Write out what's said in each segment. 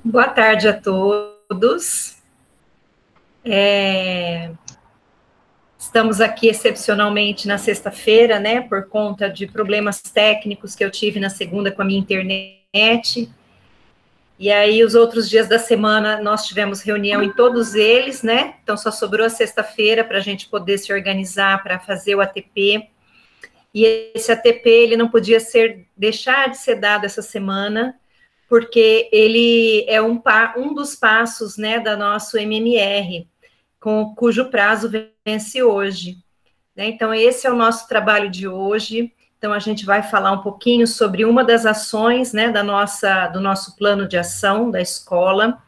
Boa tarde a todos. Estamos aqui excepcionalmente na sexta-feira, né, por conta de problemas técnicos que eu tive na segunda com a minha internet. E aí, os outros dias da semana, nós tivemos reunião em todos eles, né? Então, só sobrou a sexta-feira para a gente poder se organizar para fazer o ATP. E esse ATP, ele não podia deixar de ser dado essa semana, porque ele é um dos passos, né, da nosso MMR, cujo prazo vence hoje. Né? Então, esse é o nosso trabalho de hoje. Então, a gente vai falar um pouquinho sobre uma das ações, né, do nosso plano de ação da escola,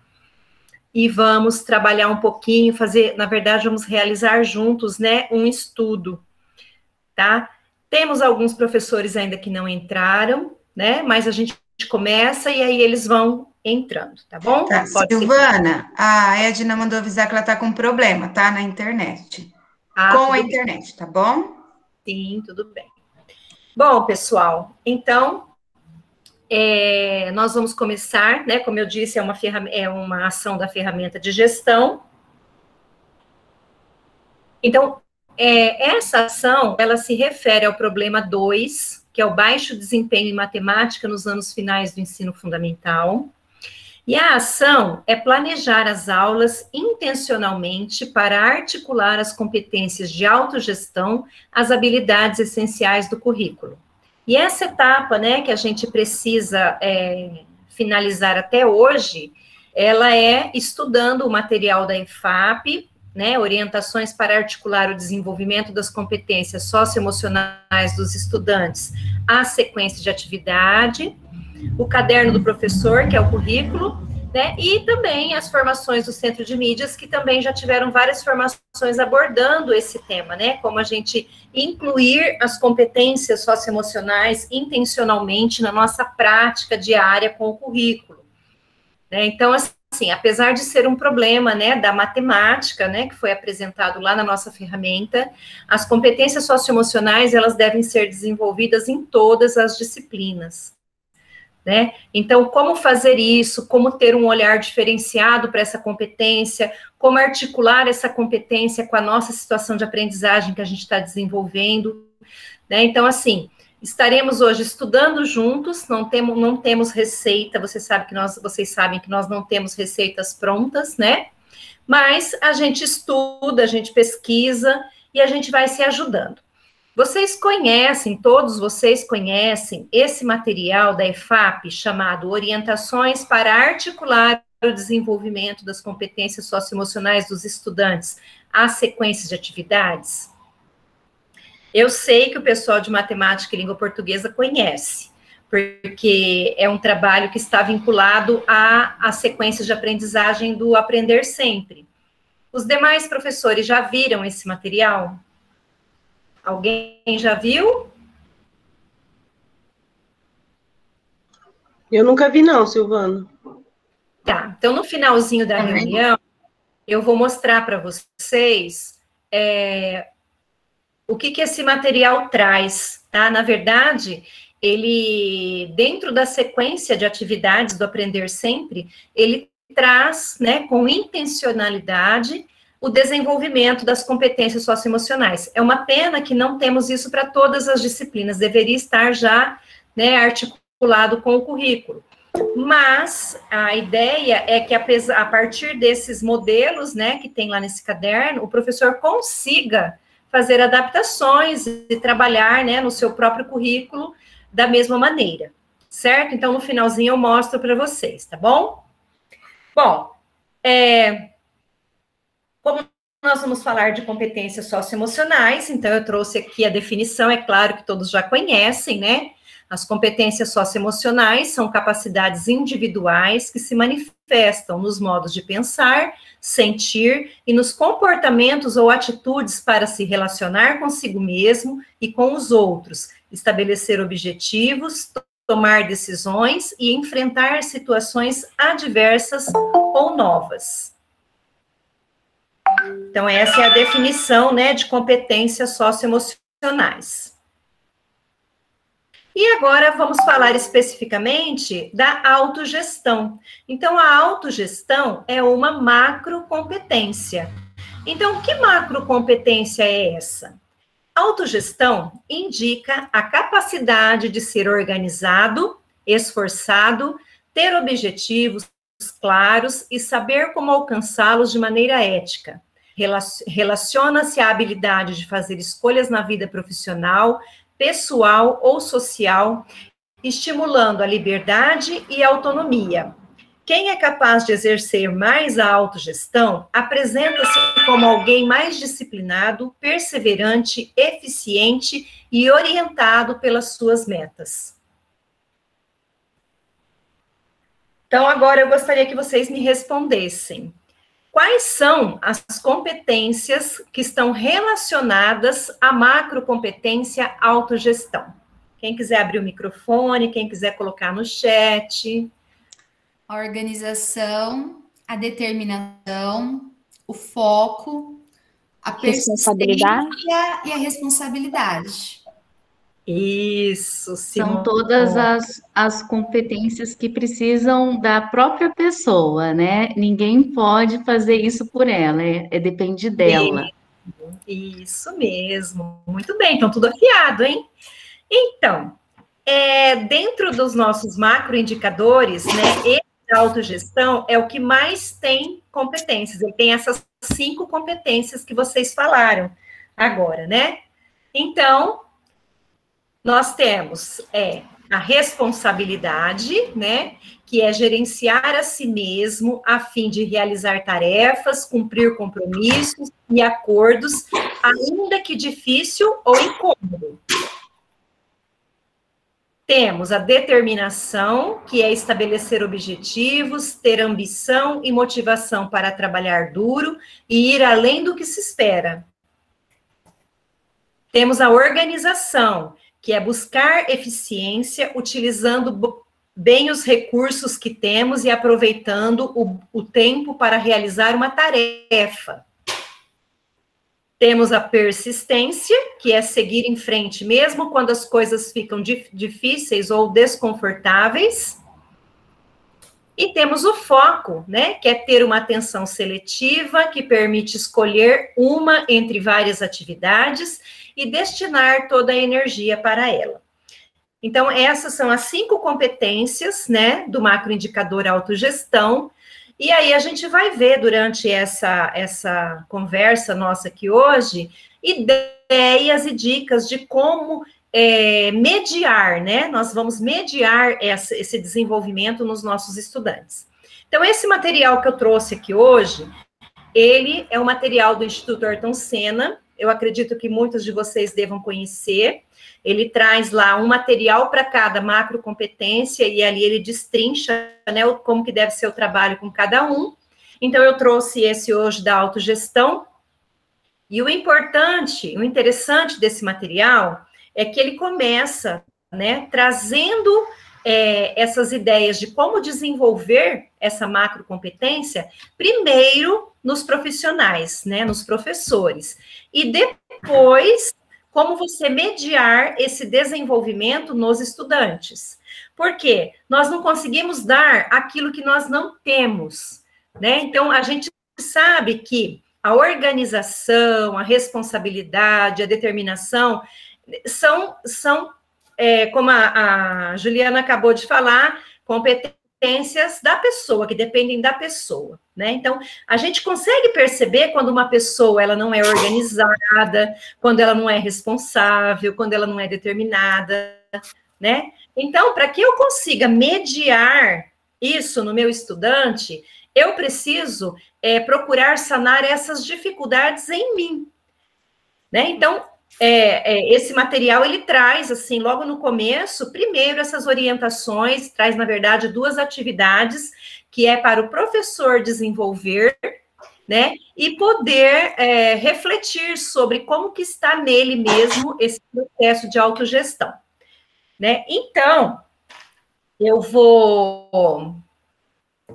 e vamos trabalhar um pouquinho, na verdade, vamos realizar juntos, né, um estudo, tá? Temos alguns professores ainda que não entraram, né, mas a gente começa e aí eles vão entrando, tá bom? Tá, Silvana, a Edna mandou avisar que ela tá com problema, tá? Na internet. Com a internet, tá bom? Sim, tudo bem. Bom, pessoal, então, nós vamos começar, né? Como eu disse, é uma ação da ferramenta de gestão. Então, essa ação, ela se refere ao problema 2, que é o baixo desempenho em matemática nos anos finais do ensino fundamental. E a ação é planejar as aulas intencionalmente para articular as competências de autogestão, as habilidades essenciais do currículo. E essa etapa, né, que a gente precisa finalizar até hoje, ela é estudando o material da EFAP, né, orientações para articular o desenvolvimento das competências socioemocionais dos estudantes, a sequência de atividade, o caderno do professor, que é o currículo, né, e também as formações do Centro de Mídias, que também já tiveram várias formações abordando esse tema, né, como a gente incluir as competências socioemocionais intencionalmente na nossa prática diária com o currículo, né, então, assim, apesar de ser um problema, né, da matemática, né, que foi apresentado lá na nossa ferramenta, as competências socioemocionais, elas devem ser desenvolvidas em todas as disciplinas. Né? Então, como fazer isso, como ter um olhar diferenciado para essa competência, como articular essa competência com a nossa situação de aprendizagem que a gente está desenvolvendo, né? Então, assim, estaremos hoje estudando juntos, não temos receita, vocês sabem que nós não temos receitas prontas, né? Mas a gente estuda, a gente pesquisa e a gente vai se ajudando. Todos vocês conhecem esse material da EFAP chamado Orientações para Articular o Desenvolvimento das Competências Socioemocionais dos Estudantes, as sequências de atividades? Eu sei que o pessoal de Matemática e Língua Portuguesa conhece, porque é um trabalho que está vinculado à sequência de aprendizagem do Aprender Sempre. Os demais professores já viram esse material? Alguém já viu? Eu nunca vi não, Silvana. Tá, então no finalzinho da reunião, eu vou mostrar para vocês o que esse material traz, tá? Na verdade, ele, dentro da sequência de atividades do Aprender Sempre, ele traz, né, com intencionalidade, o desenvolvimento das competências socioemocionais. É uma pena que não temos isso para todas as disciplinas, deveria estar já, né, articulado com o currículo. Mas a ideia é que, a partir desses modelos, né, que tem lá nesse caderno, o professor consiga fazer adaptações e trabalhar, né, no seu próprio currículo da mesma maneira, certo? Então, no finalzinho eu mostro para vocês, tá bom? Bom, como nós vamos falar de competências socioemocionais, então eu trouxe aqui a definição, é claro que todos já conhecem, né? As competências socioemocionais são capacidades individuais que se manifestam nos modos de pensar, sentir e nos comportamentos ou atitudes para se relacionar consigo mesmo e com os outros, estabelecer objetivos, tomar decisões e enfrentar situações adversas ou novas. Então, essa é a definição, né, de competências socioemocionais. E agora vamos falar especificamente da autogestão. Então, a autogestão é uma macrocompetência. Então, que macrocompetência é essa? Autogestão indica a capacidade de ser organizado, esforçado, ter objetivos claros e saber como alcançá-los de maneira ética. Relaciona-se à habilidade de fazer escolhas na vida profissional, pessoal ou social, estimulando a liberdade e a autonomia. Quem é capaz de exercer mais a autogestão apresenta-se como alguém mais disciplinado, perseverante, eficiente e orientado pelas suas metas. Então, agora eu gostaria que vocês me respondessem. Quais são as competências que estão relacionadas à macrocompetência autogestão? Quem quiser abrir o microfone, quem quiser colocar no chat. A organização, a determinação, o foco, a persistência e a responsabilidade. Isso, Simone. São todas as competências que precisam da própria pessoa, né? Ninguém pode fazer isso por ela, depende dela. Isso mesmo, muito bem, então tudo afiado, hein? Então, dentro dos nossos macroindicadores, né, a autogestão é o que mais tem competências, ele tem essas 5 competências que vocês falaram agora, né? Então, nós temos a responsabilidade, né, que é gerenciar a si mesmo a fim de realizar tarefas, cumprir compromissos e acordos, ainda que difícil ou incômodo. Temos a determinação, que é estabelecer objetivos, ter ambição e motivação para trabalhar duro e ir além do que se espera. Temos a organização, que é buscar eficiência, utilizando bem os recursos que temos e aproveitando o tempo para realizar uma tarefa. Temos a persistência, que é seguir em frente, mesmo quando as coisas ficam difíceis ou desconfortáveis. E temos o foco, né, que é ter uma atenção seletiva, que permite escolher uma entre várias atividades e destinar toda a energia para ela. Então, essas são as 5 competências, né, do macroindicador autogestão. E aí a gente vai ver durante essa conversa nossa aqui hoje, ideias e dicas de como mediar, né? Nós vamos mediar esse desenvolvimento nos nossos estudantes. Então, esse material que eu trouxe aqui hoje, ele é um material do Instituto Ayrton Senna, eu acredito que muitos de vocês devam conhecer. Ele traz lá um material para cada macrocompetência e ali ele destrincha, né, como que deve ser o trabalho com cada um. Então, eu trouxe esse hoje da autogestão. E o importante, o interessante desse material é que ele começa, né, trazendo essas ideias de como desenvolver essa macrocompetência, primeiro nos profissionais, né, nos professores, e depois como você mediar esse desenvolvimento nos estudantes. Por quê? Nós não conseguimos dar aquilo que nós não temos, né? Então, a gente sabe que a organização, a responsabilidade, a determinação são como a Juliana acabou de falar, competências da pessoa, que dependem da pessoa, né? Então, a gente consegue perceber quando uma pessoa, ela não é organizada, quando ela não é responsável, quando ela não é determinada, né? Então, para que eu consiga mediar isso no meu estudante, eu preciso procurar sanar essas dificuldades em mim, né? Então, esse material, ele traz, assim, logo no começo, primeiro essas orientações, traz, na verdade, 2 atividades, que é para o professor desenvolver, né, e poder refletir sobre como que está nele mesmo esse processo de autogestão, né? Então, eu vou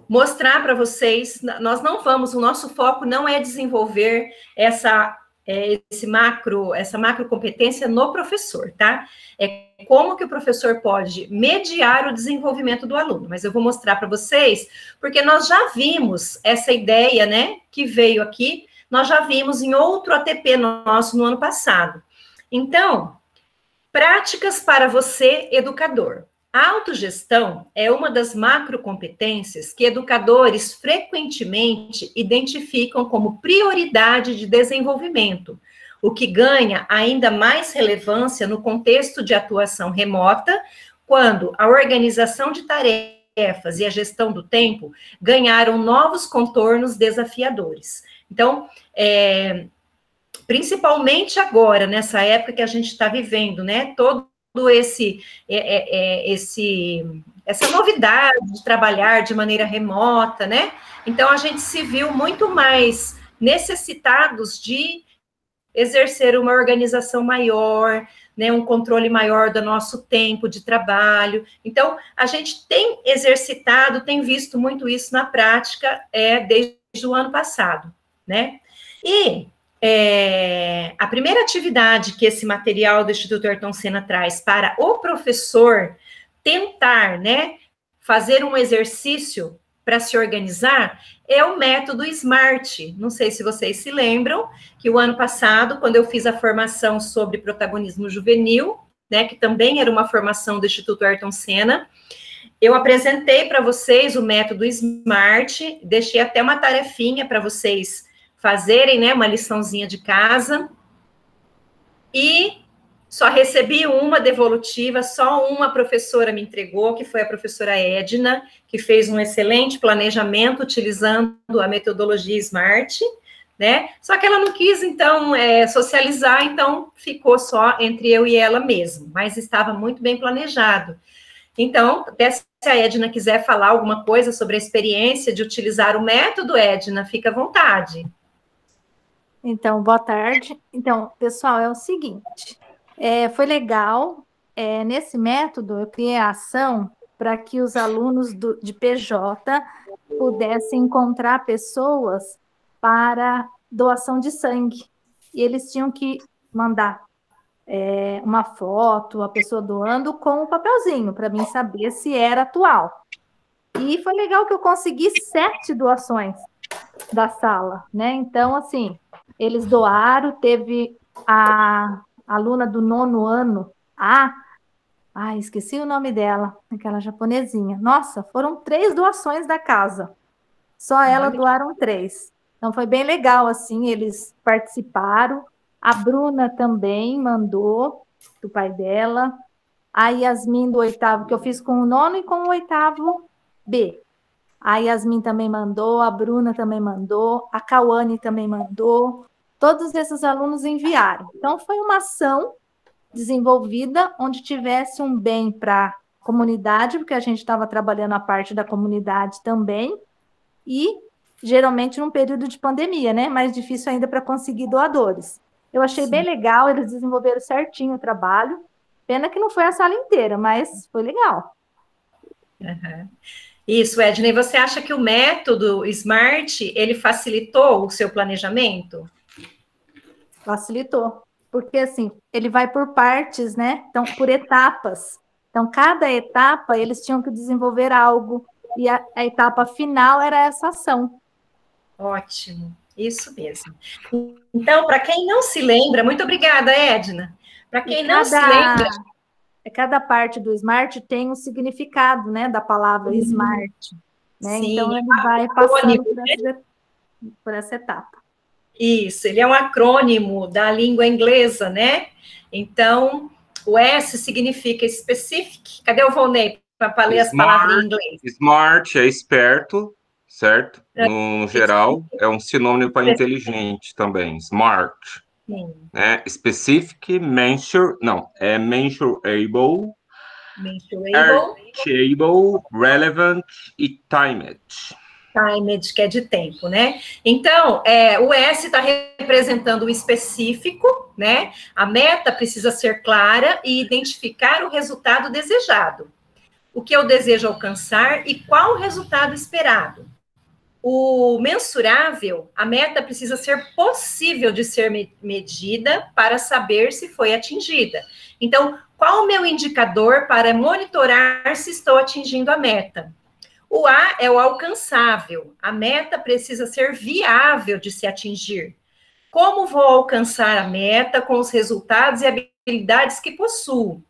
mostrar para vocês, o nosso foco não é desenvolver essa essa macro competência no professor, tá? É como que o professor pode mediar o desenvolvimento do aluno, mas eu vou mostrar para vocês, porque nós já vimos essa ideia, né, que veio aqui, nós já vimos em outro ATP nosso no ano passado. Então, práticas para você, educador. A autogestão é uma das macrocompetências que educadores frequentemente identificam como prioridade de desenvolvimento, o que ganha ainda mais relevância no contexto de atuação remota, quando a organização de tarefas e a gestão do tempo ganharam novos contornos desafiadores. Então, principalmente agora, nessa época que a gente está vivendo, né, todo essa novidade de trabalhar de maneira remota, né? Então, a gente se viu muito mais necessitados de exercer uma organização maior, né, um controle maior do nosso tempo de trabalho. Então, a gente tem exercitado, tem visto muito isso na prática desde o ano passado, né? E a primeira atividade que esse material do Instituto Ayrton Senna traz para o professor tentar, né, fazer um exercício para se organizar é o método SMART. Não sei se vocês se lembram que o ano passado, quando eu fiz a formação sobre protagonismo juvenil, né, que também era uma formação do Instituto Ayrton Senna, eu apresentei para vocês o método SMART, deixei até uma tarefinha para vocês fazerem, né, uma liçãozinha de casa, e só recebi uma devolutiva, só uma professora me entregou, que foi a professora Edna, que fez um excelente planejamento utilizando a metodologia SMART, né, só que ela não quis, então, socializar, então ficou só entre eu e ela mesmo, mas estava muito bem planejado. Então, até se a Edna quiser falar alguma coisa sobre a experiência de utilizar o método, Edna, fica à vontade. Então, boa tarde. Então, pessoal, é o seguinte, foi legal, nesse método eu criei a ação para que os alunos de PJ pudessem encontrar pessoas para doação de sangue, e eles tinham que mandar uma foto, a pessoa doando com um papelzinho, para mim saber se era atual. E foi legal que eu consegui 7 doações da sala, né? Então, assim, eles doaram, teve a aluna do 9º ano, esqueci o nome dela, aquela japonesinha. Nossa, foram 3 doações da casa. Só ela doaram 3. Então, foi bem legal, assim, eles participaram. A Bruna também mandou, do pai dela. A Yasmin do 8º, que eu fiz com o 9º e com o 8º B. A Yasmin também mandou, a Bruna também mandou, a Cauane também mandou. Todos esses alunos enviaram. Então, foi uma ação desenvolvida onde tivesse um bem para a comunidade, porque a gente estava trabalhando a parte da comunidade também, e geralmente num período de pandemia, né? Mais difícil ainda para conseguir doadores. Eu achei bem legal, eles desenvolveram certinho o trabalho. Pena que não foi a sala inteira, mas foi legal. Uhum. Isso, Edna, e você acha que o método SMART, ele facilitou o seu planejamento? Facilitou, porque assim, ele vai por partes, né? Então, por etapas. Então, cada etapa, eles tinham que desenvolver algo, e a etapa final era essa ação. Ótimo, isso mesmo. Então, para quem não se lembra, muito obrigada, Edna. Para quem não se lembra... Cada parte do SMART tem um significado, né, da palavra SMART. Né? Sim, então, ele vai passando por essa etapa. Isso, ele é um acrônimo da língua inglesa, né? Então, o S significa specific. Cadê o Volney para ler as palavras em inglês? Smart é esperto, certo? No geral, é um sinônimo para inteligente também, smart. Sim. Né? Specific, measurable, reachable, relevant e timed. Timed, que é de tempo, né? Então, o S está representando o específico, né? A meta precisa ser clara e identificar o resultado desejado. O que eu desejo alcançar e qual o resultado esperado. O mensurável, a meta precisa ser possível de ser medida para saber se foi atingida. Então, qual o meu indicador para monitorar se estou atingindo a meta? O A é o alcançável. A meta precisa ser viável de se atingir. Como vou alcançar a meta com os resultados e habilidades que possuo?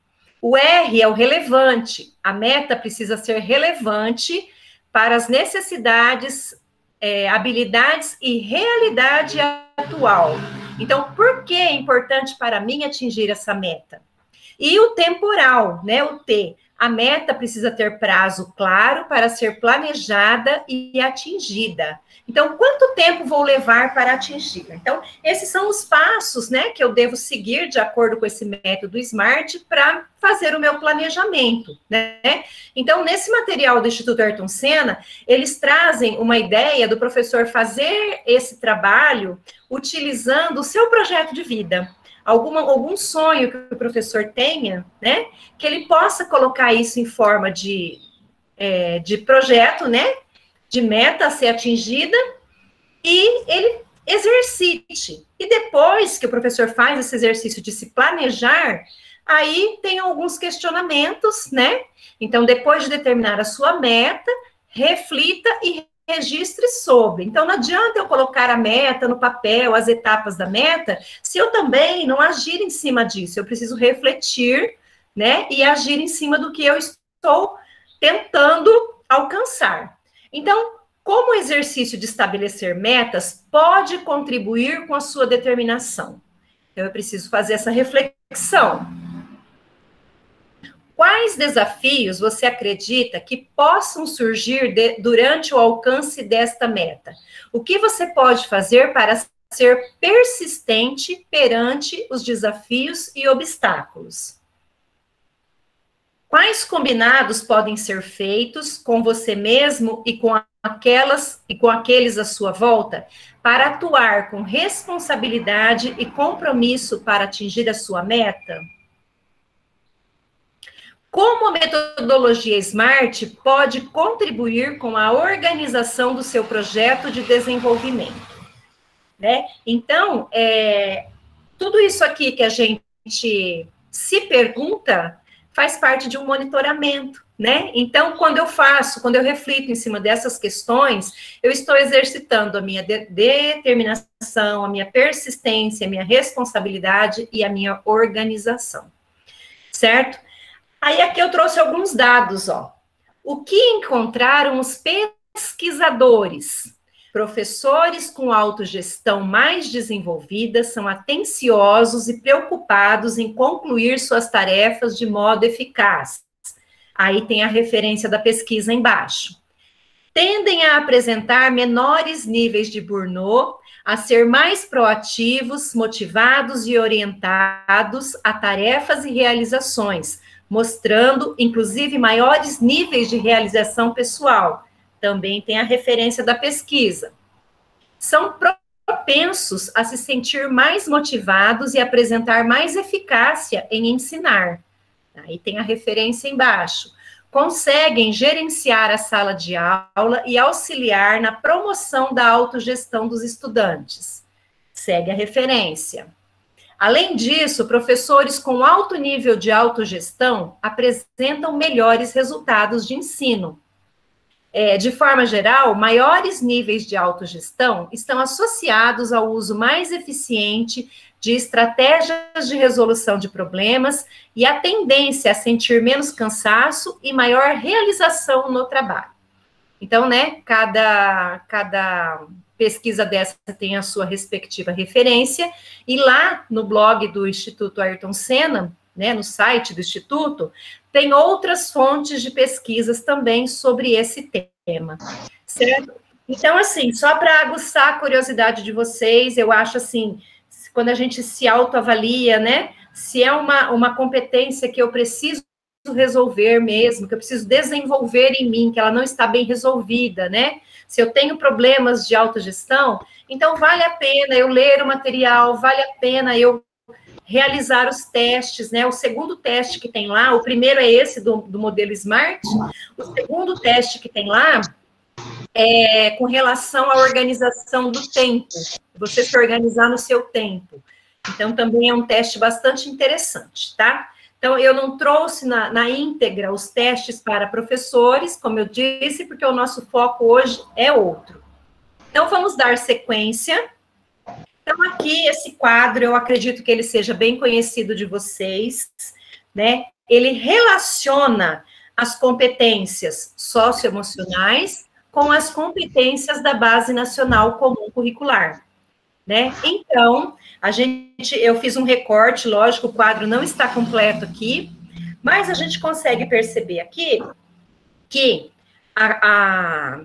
O R é o relevante. A meta precisa ser relevante para as necessidades, habilidades e realidade atual. Então, por que é importante para mim atingir essa meta? E o temporal, né, o T. A meta precisa ter prazo claro para ser planejada e atingida. Então, quanto tempo vou levar para atingir? Então, esses são os passos, né, que eu devo seguir de acordo com esse método SMART para fazer o meu planejamento, né? Então, nesse material do Instituto Ayrton Senna, eles trazem uma ideia do professor fazer esse trabalho utilizando o seu projeto de vida. Algum sonho que o professor tenha, né, que ele possa colocar isso em forma de projeto, né, de meta a ser atingida, e ele exercite. E depois que o professor faz esse exercício de se planejar, aí tem alguns questionamentos, né? Então, depois de determinar a sua meta, reflita e registre sobre. Então, não adianta eu colocar a meta no papel, as etapas da meta, se eu também não agir em cima disso. Eu preciso refletir, né, e agir em cima do que eu estou tentando alcançar. Então, como o exercício de estabelecer metas pode contribuir com a sua determinação? Então, eu preciso fazer essa reflexão. Quais desafios você acredita que possam surgir durante o alcance desta meta? O que você pode fazer para ser persistente perante os desafios e obstáculos? Quais combinados podem ser feitos com você mesmo e com aqueles à sua volta para atuar com responsabilidade e compromisso para atingir a sua meta? Como a metodologia SMART pode contribuir com a organização do seu projeto de desenvolvimento, né? Então, tudo isso aqui que a gente se pergunta faz parte de um monitoramento, né? Então, quando eu reflito em cima dessas questões, eu estou exercitando a minha determinação, a minha persistência, a minha responsabilidade e a minha organização, certo? Aí aqui eu trouxe alguns dados, ó. O que encontraram os pesquisadores? Professores com autogestão mais desenvolvida são atenciosos e preocupados em concluir suas tarefas de modo eficaz. Aí tem a referência da pesquisa embaixo. Tendem a apresentar menores níveis de burnout, a ser mais proativos, motivados e orientados a tarefas e realizações, mostrando, inclusive, maiores níveis de realização pessoal. Também tem a referência da pesquisa. São propensos a se sentir mais motivados e apresentar mais eficácia em ensinar. Aí tem a referência embaixo. Conseguem gerenciar a sala de aula e auxiliar na promoção da autogestão dos estudantes. Segue a referência. Além disso, professores com alto nível de autogestão apresentam melhores resultados de ensino. De forma geral, maiores níveis de autogestão estão associados ao uso mais eficiente de estratégias de resolução de problemas e a tendência a sentir menos cansaço e maior realização no trabalho. Então, né, cada pesquisa dessa tem a sua respectiva referência, e lá no blog do Instituto Ayrton Senna, né, no site do Instituto, tem outras fontes de pesquisas também sobre esse tema, certo? Então, assim, só para aguçar a curiosidade de vocês, eu acho assim, quando a gente se autoavalia, né, se é uma competência que eu preciso resolver mesmo, que eu preciso desenvolver em mim, que ela não está bem resolvida, né? Se eu tenho problemas de autogestão, então vale a pena eu ler o material, vale a pena eu realizar os testes, né? O segundo teste que tem lá, o primeiro é esse do modelo SMART, o segundo teste que tem lá com relação à organização do tempo, você se organizar no seu tempo. Então, também é um teste bastante interessante, tá? Então, eu não trouxe na íntegra os testes para professores, como eu disse, porque o nosso foco hoje é outro. Então, vamos dar sequência. Então, aqui, esse quadro, eu acredito que ele seja bem conhecido de vocês, né? Ele relaciona as competências socioemocionais com as competências da Base Nacional Comum Curricular, né? Então, eu fiz um recorte, lógico, o quadro não está completo aqui, mas a gente consegue perceber aqui que a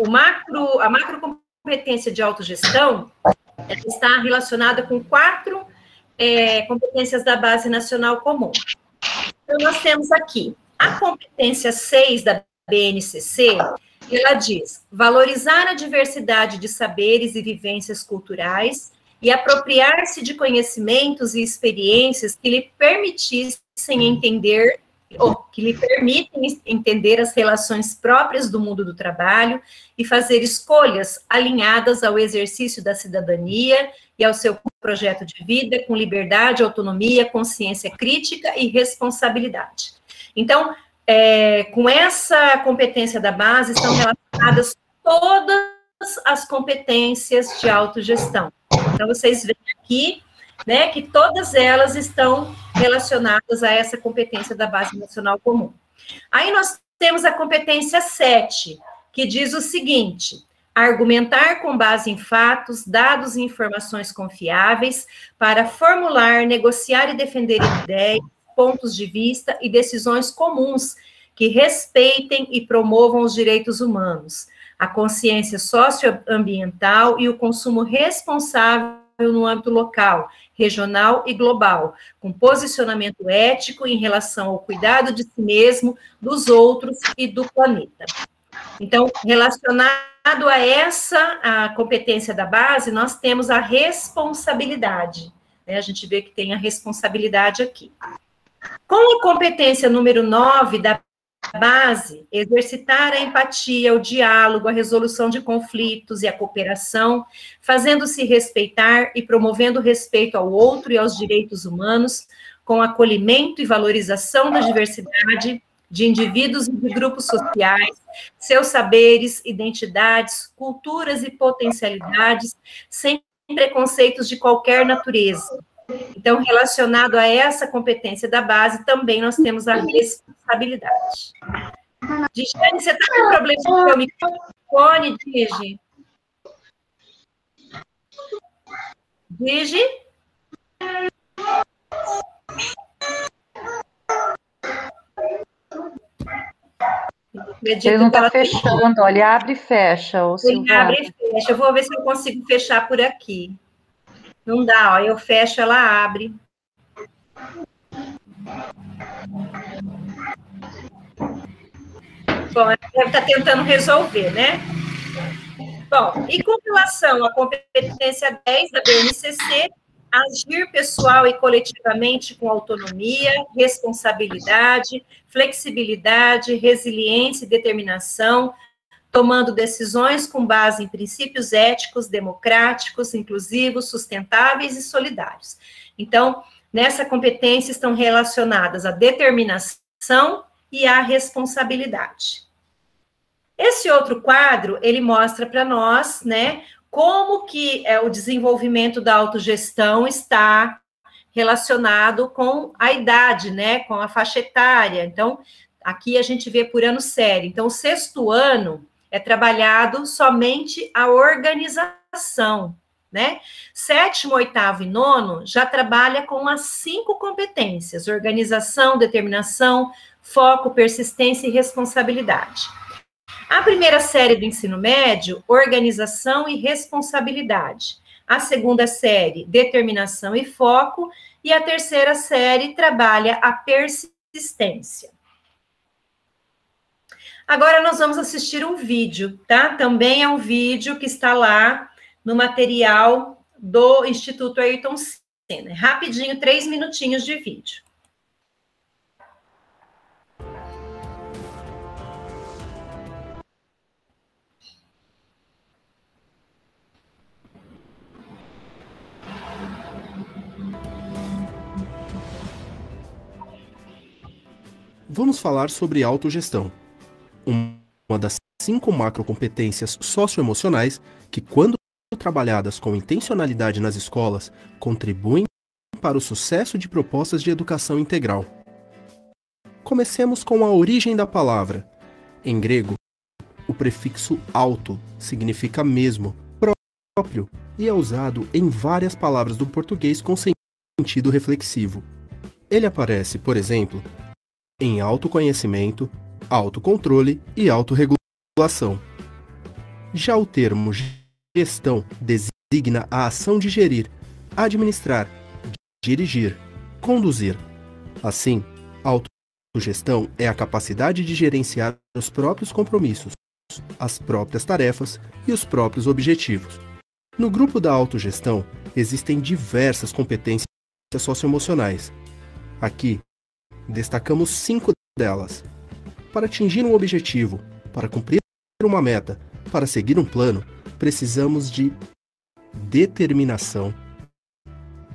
macrocompetência de autogestão está relacionada com 4 competências da Base Nacional Comum. Então, nós temos aqui a competência 6 da BNCC, ela diz: valorizar a diversidade de saberes e vivências culturais e apropriar-se de conhecimentos e experiências que lhe permitissem entender, ou que lhe permitem entender as relações próprias do mundo do trabalho e fazer escolhas alinhadas ao exercício da cidadania e ao seu projeto de vida com liberdade, autonomia, consciência crítica e responsabilidade. Então, com essa competência da base, estão relacionadas todas as competências de autogestão. Então, vocês veem aqui, né, que todas elas estão relacionadas a essa competência da Base Nacional Comum. Aí nós temos a competência 7, que diz o seguinte: argumentar com base em fatos, dados e informações confiáveis para formular, negociar e defender ideias, pontos de vista e decisões comuns que respeitem e promovam os direitos humanos, a consciência socioambiental e o consumo responsável no âmbito local, regional e global, com posicionamento ético em relação ao cuidado de si mesmo, dos outros e do planeta. Então, relacionado a a competência da base, nós temos a responsabilidade, né? A gente vê que tem a responsabilidade aqui. Com a competência número 9 da base, exercitar a empatia, o diálogo, a resolução de conflitos e a cooperação, fazendo-se respeitar e promovendo o respeito ao outro e aos direitos humanos, com acolhimento e valorização da diversidade de indivíduos e de grupos sociais, seus saberes, identidades, culturas e potencialidades, sem preconceitos de qualquer natureza. Então, relacionado a essa competência da base, também nós temos a responsabilidade. Gigiane, você está com problema com o seu microfone, Gigi? Gigi? Ele não está fechando, olha, ele abre e fecha. Ele abre e fecha. Eu vou ver se eu consigo fechar por aqui. Não dá, ó, eu fecho, ela abre. Bom, ela deve estar tentando resolver, né? Bom, e com relação à competência 10 da BNCC, agir pessoal e coletivamente com autonomia, responsabilidade, flexibilidade, resiliência e determinação, tomando decisões com base em princípios éticos, democráticos, inclusivos, sustentáveis e solidários. Então, nessa competência estão relacionadas a determinação e a responsabilidade. Esse outro quadro, ele mostra para nós, né, como que o desenvolvimento da autogestão está relacionado com a idade, né, com a faixa etária. Então, aqui a gente vê por ano sério. Então, o 6º ano é trabalhado somente a organização, né? 7º, 8º e 9º já trabalha com as 5 competências: organização, determinação, foco, persistência e responsabilidade. A primeira série do ensino médio, organização e responsabilidade. A segunda série, determinação e foco. E a terceira série trabalha a persistência. Agora nós vamos assistir um vídeo, tá? Também é um vídeo que está lá no material do Instituto Ayrton Senna. Rapidinho, 3 minutinhos de vídeo. vamos falar sobre autogestão, uma das 5 macrocompetências socioemocionais que, quando trabalhadas com intencionalidade nas escolas, contribuem para o sucesso de propostas de educação integral. Comecemos com a origem da palavra. Em grego, o prefixo auto significa mesmo, próprio, e é usado em várias palavras do português com sentido reflexivo. Ele aparece, por exemplo, em autoconhecimento, autocontrole e autorregulação. Já o termo gestão designa a ação de gerir, administrar, dirigir, conduzir. Assim, a autogestão é a capacidade de gerenciar os próprios compromissos, as próprias tarefas e os próprios objetivos. No grupo da autogestão, existem diversas competências socioemocionais. Aqui, destacamos 5 delas. Para atingir um objetivo, para cumprir uma meta, para seguir um plano, precisamos de determinação,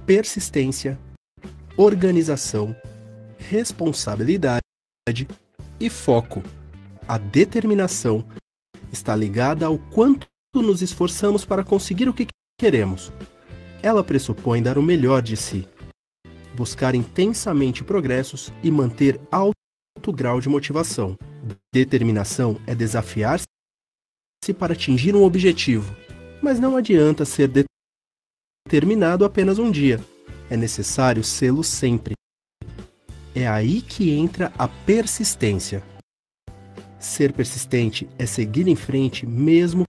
persistência, organização, responsabilidade e foco. A determinação está ligada ao quanto nos esforçamos para conseguir o que queremos. Ela pressupõe dar o melhor de si, buscar intensamente progressos e manter alto grau de motivação. Determinação é desafiar-se para atingir um objetivo, mas não adianta ser determinado apenas um dia. É necessário sê-lo sempre. É aí que entra a persistência. Ser persistente é seguir em frente mesmo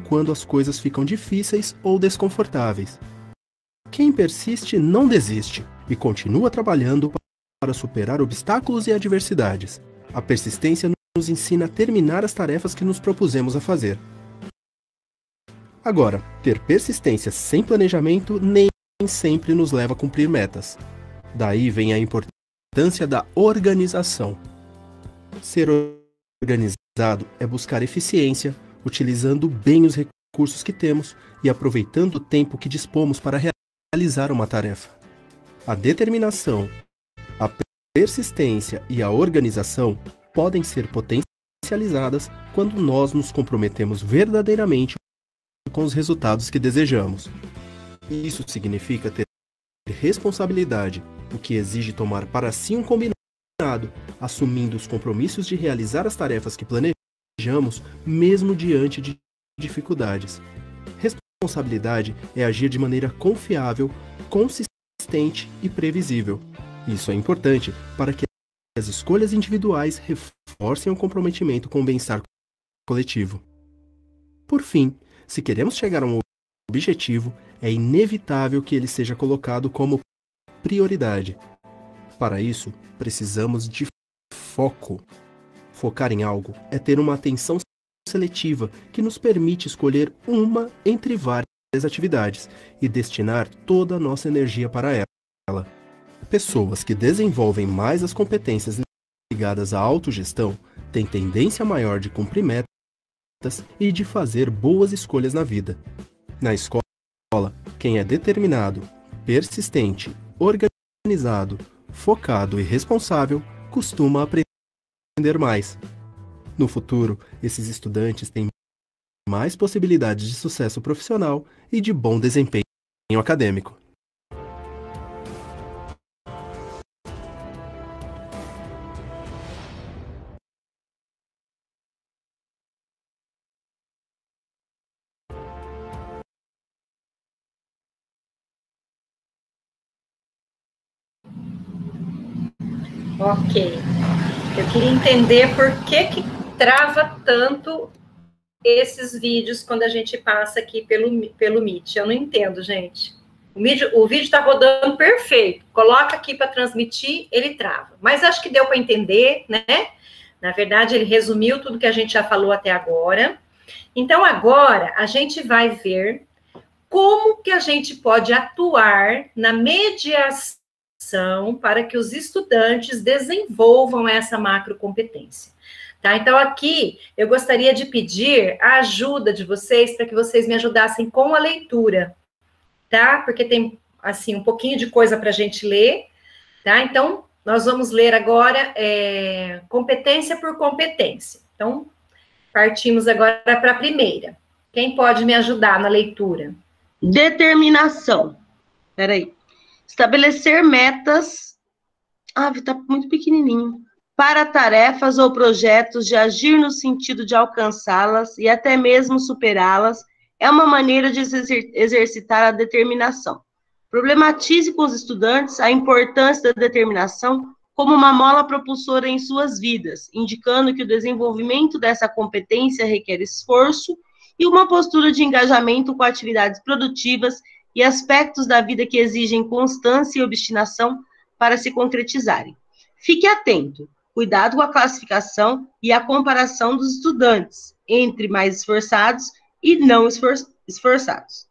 quando as coisas ficam difíceis ou desconfortáveis. Quem persiste não desiste e continua trabalhando para superar obstáculos e adversidades. A persistência nos ensina a terminar as tarefas que nos propusemos a fazer. Agora, ter persistência sem planejamento nem sempre nos leva a cumprir metas. Daí vem a importância da organização. Ser organizado é buscar eficiência, utilizando bem os recursos que temos e aproveitando o tempo que dispomos para realizar uma tarefa. A determinação, a persistência e a organização podem ser potencializadas quando nós nos comprometemos verdadeiramente com os resultados que desejamos. Isso significa ter responsabilidade, o que exige tomar para si um combinado, assumindo os compromissos de realizar as tarefas que planejamos, mesmo diante de dificuldades. Responsabilidade é agir de maneira confiável, consistente e previsível. Isso é importante para que as escolhas individuais reforcem o comprometimento com o bem-estar coletivo. Por fim, se queremos chegar a um objetivo, é inevitável que ele seja colocado como prioridade. Para isso, precisamos de foco. Focar em algo é ter uma atenção seletiva que nos permite escolher uma entre várias atividades e destinar toda a nossa energia para ela. Pessoas que desenvolvem mais as competências ligadas à autogestão têm tendência maior de cumprir metas e de fazer boas escolhas na vida. Na escola, quem é determinado, persistente, organizado, focado e responsável costuma aprender mais. No futuro, esses estudantes têm mais possibilidades de sucesso profissional e de bom desempenho acadêmico. Ok. Eu queria entender por que trava tanto esses vídeos quando a gente passa aqui pelo Meet. Eu não entendo, gente. O vídeo está rodando perfeito. Coloca aqui para transmitir, ele trava. Mas acho que deu para entender, né? Na verdade, ele resumiu tudo que a gente já falou até agora. Então, agora, a gente vai ver como que a gente pode atuar na mediação para que os estudantes desenvolvam essa macrocompetência. Tá? Então, aqui, eu gostaria de pedir a ajuda de vocês para que vocês me ajudassem com a leitura, tá? Porque tem, assim, um pouquinho de coisa para a gente ler, tá? Então, Nós vamos ler agora competência por competência. Então, partimos agora para a primeira. Quem pode me ajudar na leitura? Determinação. Peraí. Estabelecer metas. Tá muito pequenininho. Para tarefas ou projetos de agir no sentido de alcançá-las e até mesmo superá-las, é uma maneira de exercitar a determinação. Problematize com os estudantes a importância da determinação como uma mola propulsora em suas vidas, indicando que o desenvolvimento dessa competência requer esforço e uma postura de engajamento com atividades produtivas e aspectos da vida que exigem constância e obstinação para se concretizarem. Fique atento, cuidado com a classificação e a comparação dos estudantes entre mais esforçados e não esforçados.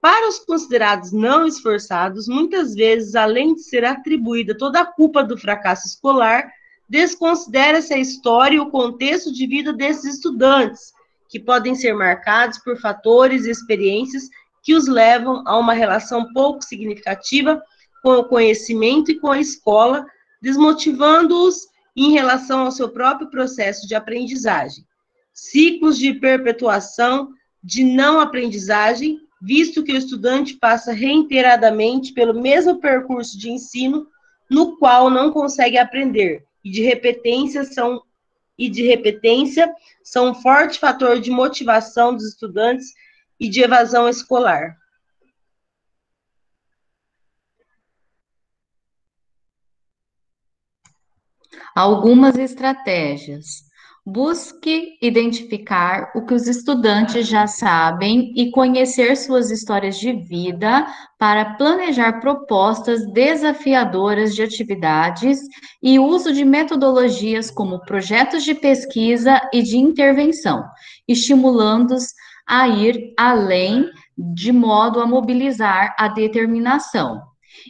Para os considerados não esforçados, muitas vezes, além de ser atribuída toda a culpa do fracasso escolar, desconsidera-se a história e o contexto de vida desses estudantes, que podem ser marcados por fatores e experiências que os levam a uma relação pouco significativa com o conhecimento e com a escola, desmotivando-os em relação ao seu próprio processo de aprendizagem. Ciclos de perpetuação de não aprendizagem, visto que o estudante passa reiteradamente pelo mesmo percurso de ensino no qual não consegue aprender, e de repetência são um forte fator de motivação dos estudantes e de evasão escolar. Algumas estratégias. Busque identificar o que os estudantes já sabem e conhecer suas histórias de vida para planejar propostas desafiadoras de atividades e uso de metodologias como projetos de pesquisa e de intervenção, estimulando-os a ir além de modo a mobilizar a determinação.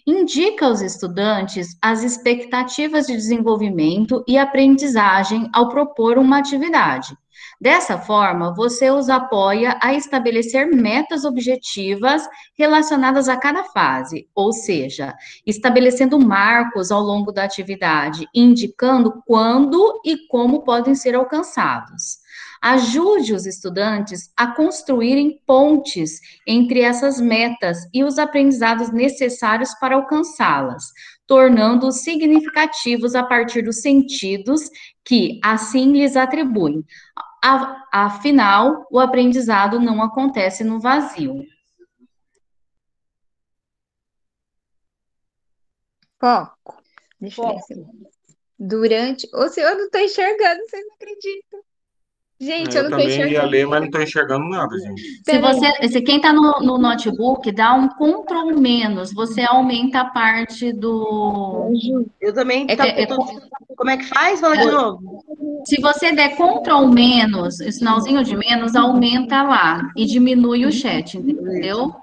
Indica aos estudantes as expectativas de desenvolvimento e aprendizagem ao propor uma atividade. Dessa forma, você os apoia a estabelecer metas objetivas relacionadas a cada fase, ou seja, estabelecendo marcos ao longo da atividade, indicando quando e como podem ser alcançados. Ajude os estudantes a construírem pontes entre essas metas e os aprendizados necessários para alcançá-las, tornando-os significativos a partir dos sentidos que assim lhes atribuem. Afinal, o aprendizado não acontece no vazio. Foco. Deixa eu ver se durante... Ou se eu não estou enxergando, vocês não acreditam. Gente, eu não estou enxergando. Eu também ia ler, mas não estou enxergando nada, gente. Se quem está no notebook, dá um Ctrl-, você aumenta a parte do... Eu também. Como é que faz? Fala de novo. Se você der Ctrl-, sinalzinho de menos, aumenta lá e diminui o chat, entendeu?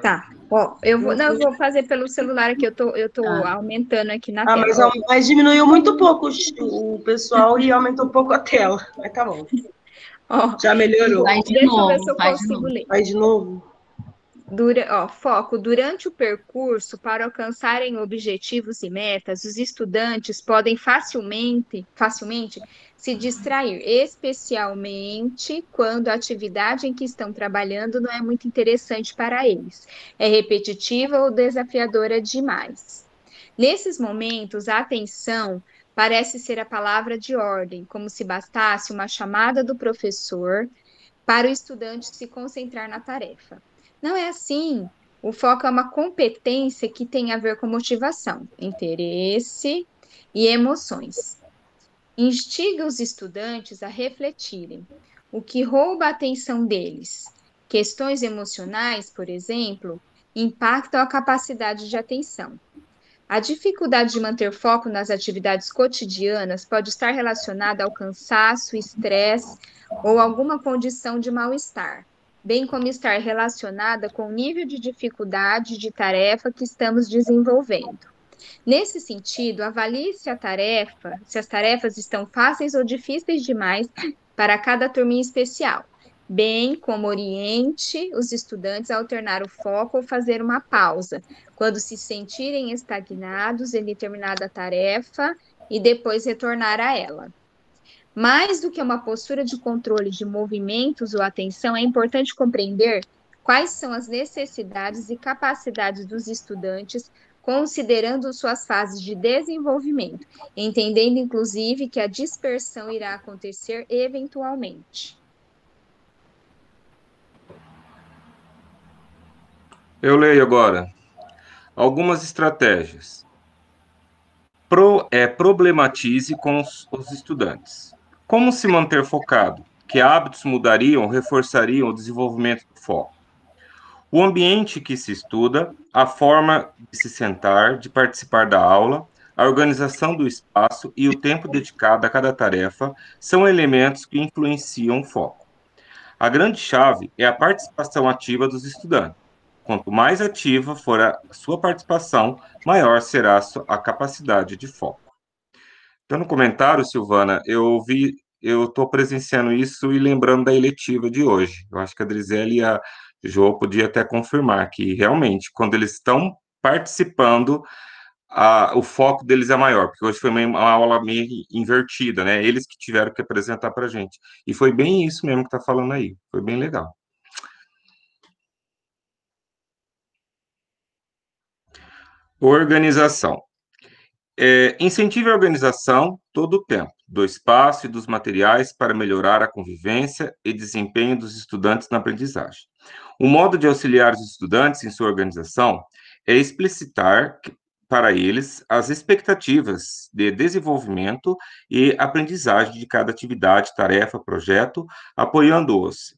Tá. Ó, eu vou fazer pelo celular aqui, eu tô aumentando aqui na tela. Mas diminuiu muito pouco o pessoal e aumentou pouco a tela. Mas tá bom. Ó, já melhorou. Deixa eu ver se eu consigo ler. Vai de novo. Foco. Durante o percurso, para alcançarem objetivos e metas, os estudantes podem facilmente se distrair, especialmente quando a atividade em que estão trabalhando não é muito interessante para eles, é repetitiva ou desafiadora demais. Nesses momentos, a atenção parece ser a palavra de ordem, como se bastasse uma chamada do professor para o estudante se concentrar na tarefa. Não é assim. O foco é uma competência que tem a ver com motivação, interesse e emoções. Instiga os estudantes a refletirem. O que rouba a atenção deles? Questões emocionais, por exemplo, impactam a capacidade de atenção. A dificuldade de manter foco nas atividades cotidianas pode estar relacionada ao cansaço, estresse ou alguma condição de mal-estar, bem como estar relacionada com o nível de dificuldade de tarefa que estamos desenvolvendo. Nesse sentido, avalie se as tarefas estão fáceis ou difíceis demais para cada turma em especial. bem como oriente os estudantes a alternar o foco ou fazer uma pausa, quando se sentirem estagnados em determinada tarefa e depois retornar a ela. Mais do que uma postura de controle de movimentos ou atenção, é importante compreender quais são as necessidades e capacidades dos estudantes, considerando suas fases de desenvolvimento, entendendo inclusive que a dispersão irá acontecer eventualmente. Eu leio agora. Algumas estratégias. Problematize com os estudantes. Como se manter focado? Que hábitos mudariam, reforçariam o desenvolvimento do foco? O ambiente que se estuda, a forma de se sentar, de participar da aula, a organização do espaço e o tempo dedicado a cada tarefa são elementos que influenciam o foco. A grande chave é a participação ativa dos estudantes. Quanto mais ativa for a sua participação, maior será a capacidade de foco. Então, no comentário, Silvana, eu estou presenciando isso e lembrando da eletiva de hoje. Eu acho que a Drizelle e a Jo podia até confirmar que, realmente, quando eles estão participando, o foco deles é maior, porque hoje foi uma aula meio invertida, né? Eles que tiveram que apresentar para a gente. E foi bem isso mesmo que está falando aí. Foi bem legal. Organização. Incentive a organização todo o tempo, do espaço e dos materiais para melhorar a convivência e desempenho dos estudantes na aprendizagem. O modo de auxiliar os estudantes em sua organização é explicitar para eles as expectativas de desenvolvimento e aprendizagem de cada atividade, tarefa, projeto, apoiando-os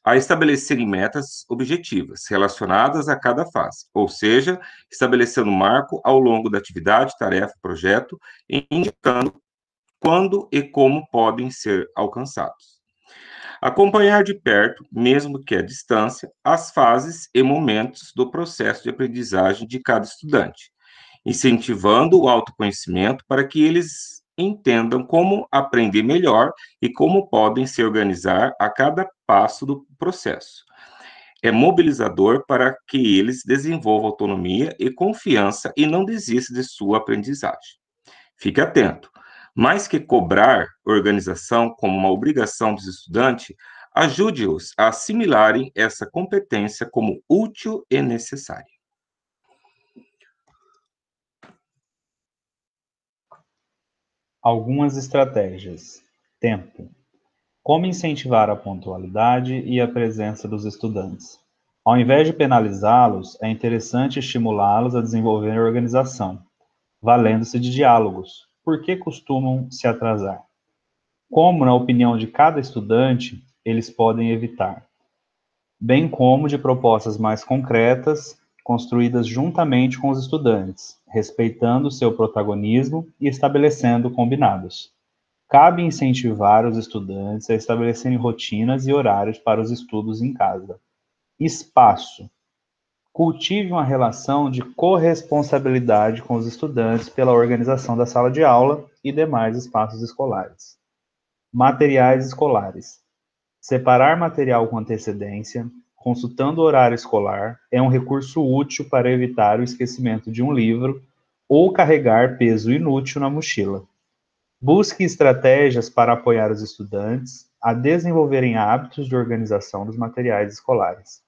a estabelecerem metas objetivas relacionadas a cada fase, ou seja, estabelecendo um marco ao longo da atividade, tarefa, projeto, e indicando quando e como podem ser alcançados. Acompanhar de perto, mesmo que à distância, as fases e momentos do processo de aprendizagem de cada estudante, incentivando o autoconhecimento para que eles entendam como aprender melhor e como podem se organizar a cada passo do processo. É mobilizador para que eles desenvolvam autonomia e confiança e não desistam de sua aprendizagem. Fique atento. Mais que cobrar organização como uma obrigação dos estudantes, ajude-os a assimilarem essa competência como útil e necessária. Algumas estratégias. Tempo. Como incentivar a pontualidade e a presença dos estudantes? Ao invés de penalizá-los, é interessante estimulá-los a desenvolver a organização, valendo-se de diálogos. Por que costumam se atrasar? Como, na opinião de cada estudante, eles podem evitar? Bem como de propostas mais concretas, construídas juntamente com os estudantes, respeitando seu protagonismo e estabelecendo combinados. Cabe incentivar os estudantes a estabelecerem rotinas e horários para os estudos em casa. Espaço. Cultive uma relação de corresponsabilidade com os estudantes pela organização da sala de aula e demais espaços escolares. Materiais escolares. Separar material com antecedência, consultando o horário escolar, é um recurso útil para evitar o esquecimento de um livro ou carregar peso inútil na mochila. Busque estratégias para apoiar os estudantes a desenvolverem hábitos de organização dos materiais escolares.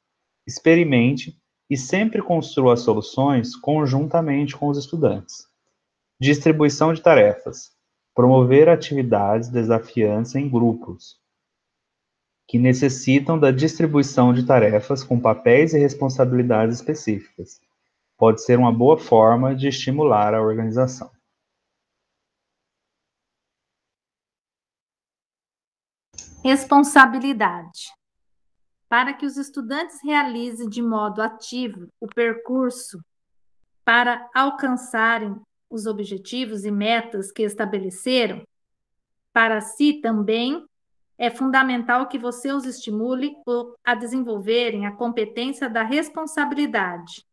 Experimente e sempre construa soluções conjuntamente com os estudantes. Distribuição de tarefas. Promover atividades desafiantes em grupos, que necessitam da distribuição de tarefas com papéis e responsabilidades específicas. Pode ser uma boa forma de estimular a organização. Responsabilidade. Para que os estudantes realizem de modo ativo o percurso para alcançarem os objetivos e metas que estabeleceram, para si também é fundamental que você os estimule a desenvolverem a competência da responsabilidade,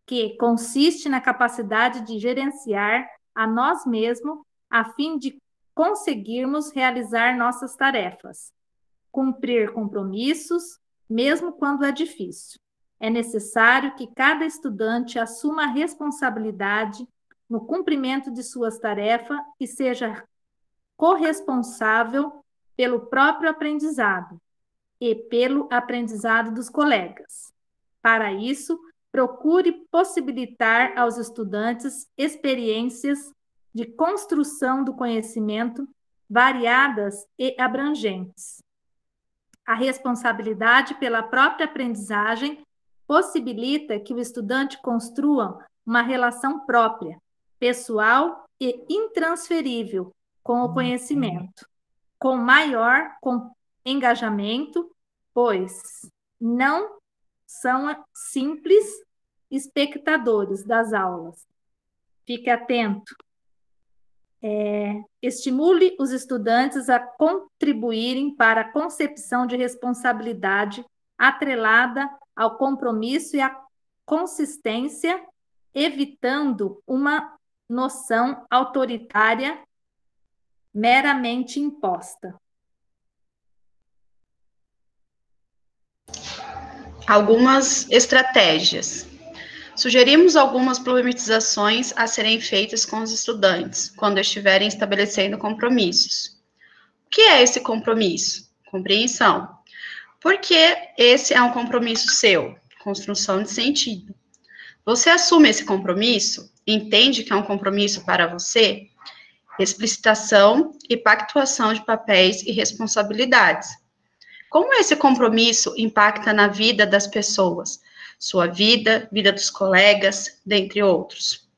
que consiste na capacidade de gerenciar a nós mesmos a fim de conseguirmos realizar nossas tarefas. cumprir compromissos, mesmo quando é difícil. É necessário que cada estudante assuma a responsabilidade no cumprimento de suas tarefas e seja corresponsável pelo próprio aprendizado e pelo aprendizado dos colegas. Para isso, procure possibilitar aos estudantes experiências de construção do conhecimento variadas e abrangentes. A responsabilidade pela própria aprendizagem possibilita que o estudante construa uma relação própria, pessoal e intransferível com o conhecimento, com maior engajamento, pois não são simples espectadores das aulas. Fique atento. Estimule os estudantes a contribuírem para a concepção de responsabilidade atrelada ao compromisso e à consistência, evitando uma noção autoritária meramente imposta. Algumas estratégias. Sugerimos algumas problematizações a serem feitas com os estudantes, quando estiverem estabelecendo compromissos. O que é esse compromisso? Compreensão. Por que esse é um compromisso seu? Construção de sentido. Você assume esse compromisso? Entende que é um compromisso para você? Explicitação e pactuação de papéis e responsabilidades. Como esse compromisso impacta na vida das pessoas? Sua vida, vida dos colegas, dentre outros.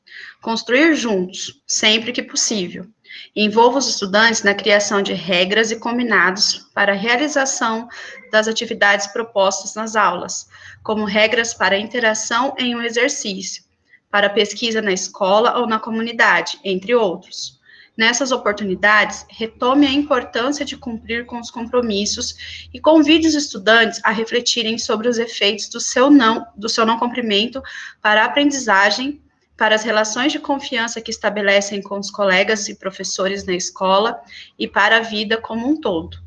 Construir juntos, sempre que possível. Envolva os estudantes na criação de regras e combinados para a realização das atividades propostas nas aulas, como regras para a interação em um exercício, para pesquisa na escola ou na comunidade, entre outros. Nessas oportunidades, retome a importância de cumprir com os compromissos e convide os estudantes a refletirem sobre os efeitos do seu não cumprimento para a aprendizagem, para as relações de confiança que estabelecem com os colegas e professores na escola e para a vida como um todo.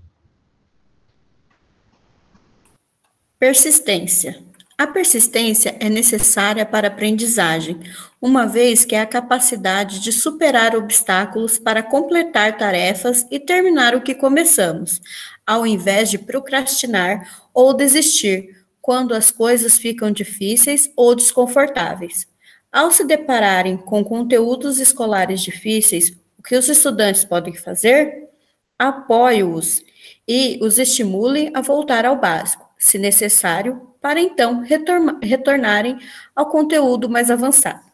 Persistência. A persistência é necessária para a aprendizagem, uma vez que é a capacidade de superar obstáculos para completar tarefas e terminar o que começamos, ao invés de procrastinar ou desistir quando as coisas ficam difíceis ou desconfortáveis. Ao se depararem com conteúdos escolares difíceis, o que os estudantes podem fazer? Apoie-os e os estimule a voltar ao básico, se necessário, para então retornarem ao conteúdo mais avançado.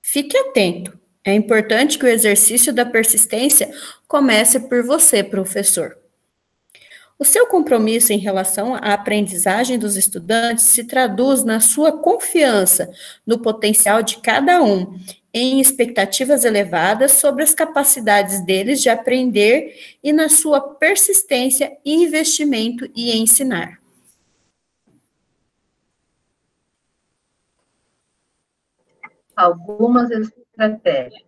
Fique atento, é importante que o exercício da persistência comece por você, professor. O seu compromisso em relação à aprendizagem dos estudantes se traduz na sua confiança no potencial de cada um, em expectativas elevadas sobre as capacidades deles de aprender e na sua persistência e investimento em ensinar. Algumas estratégias.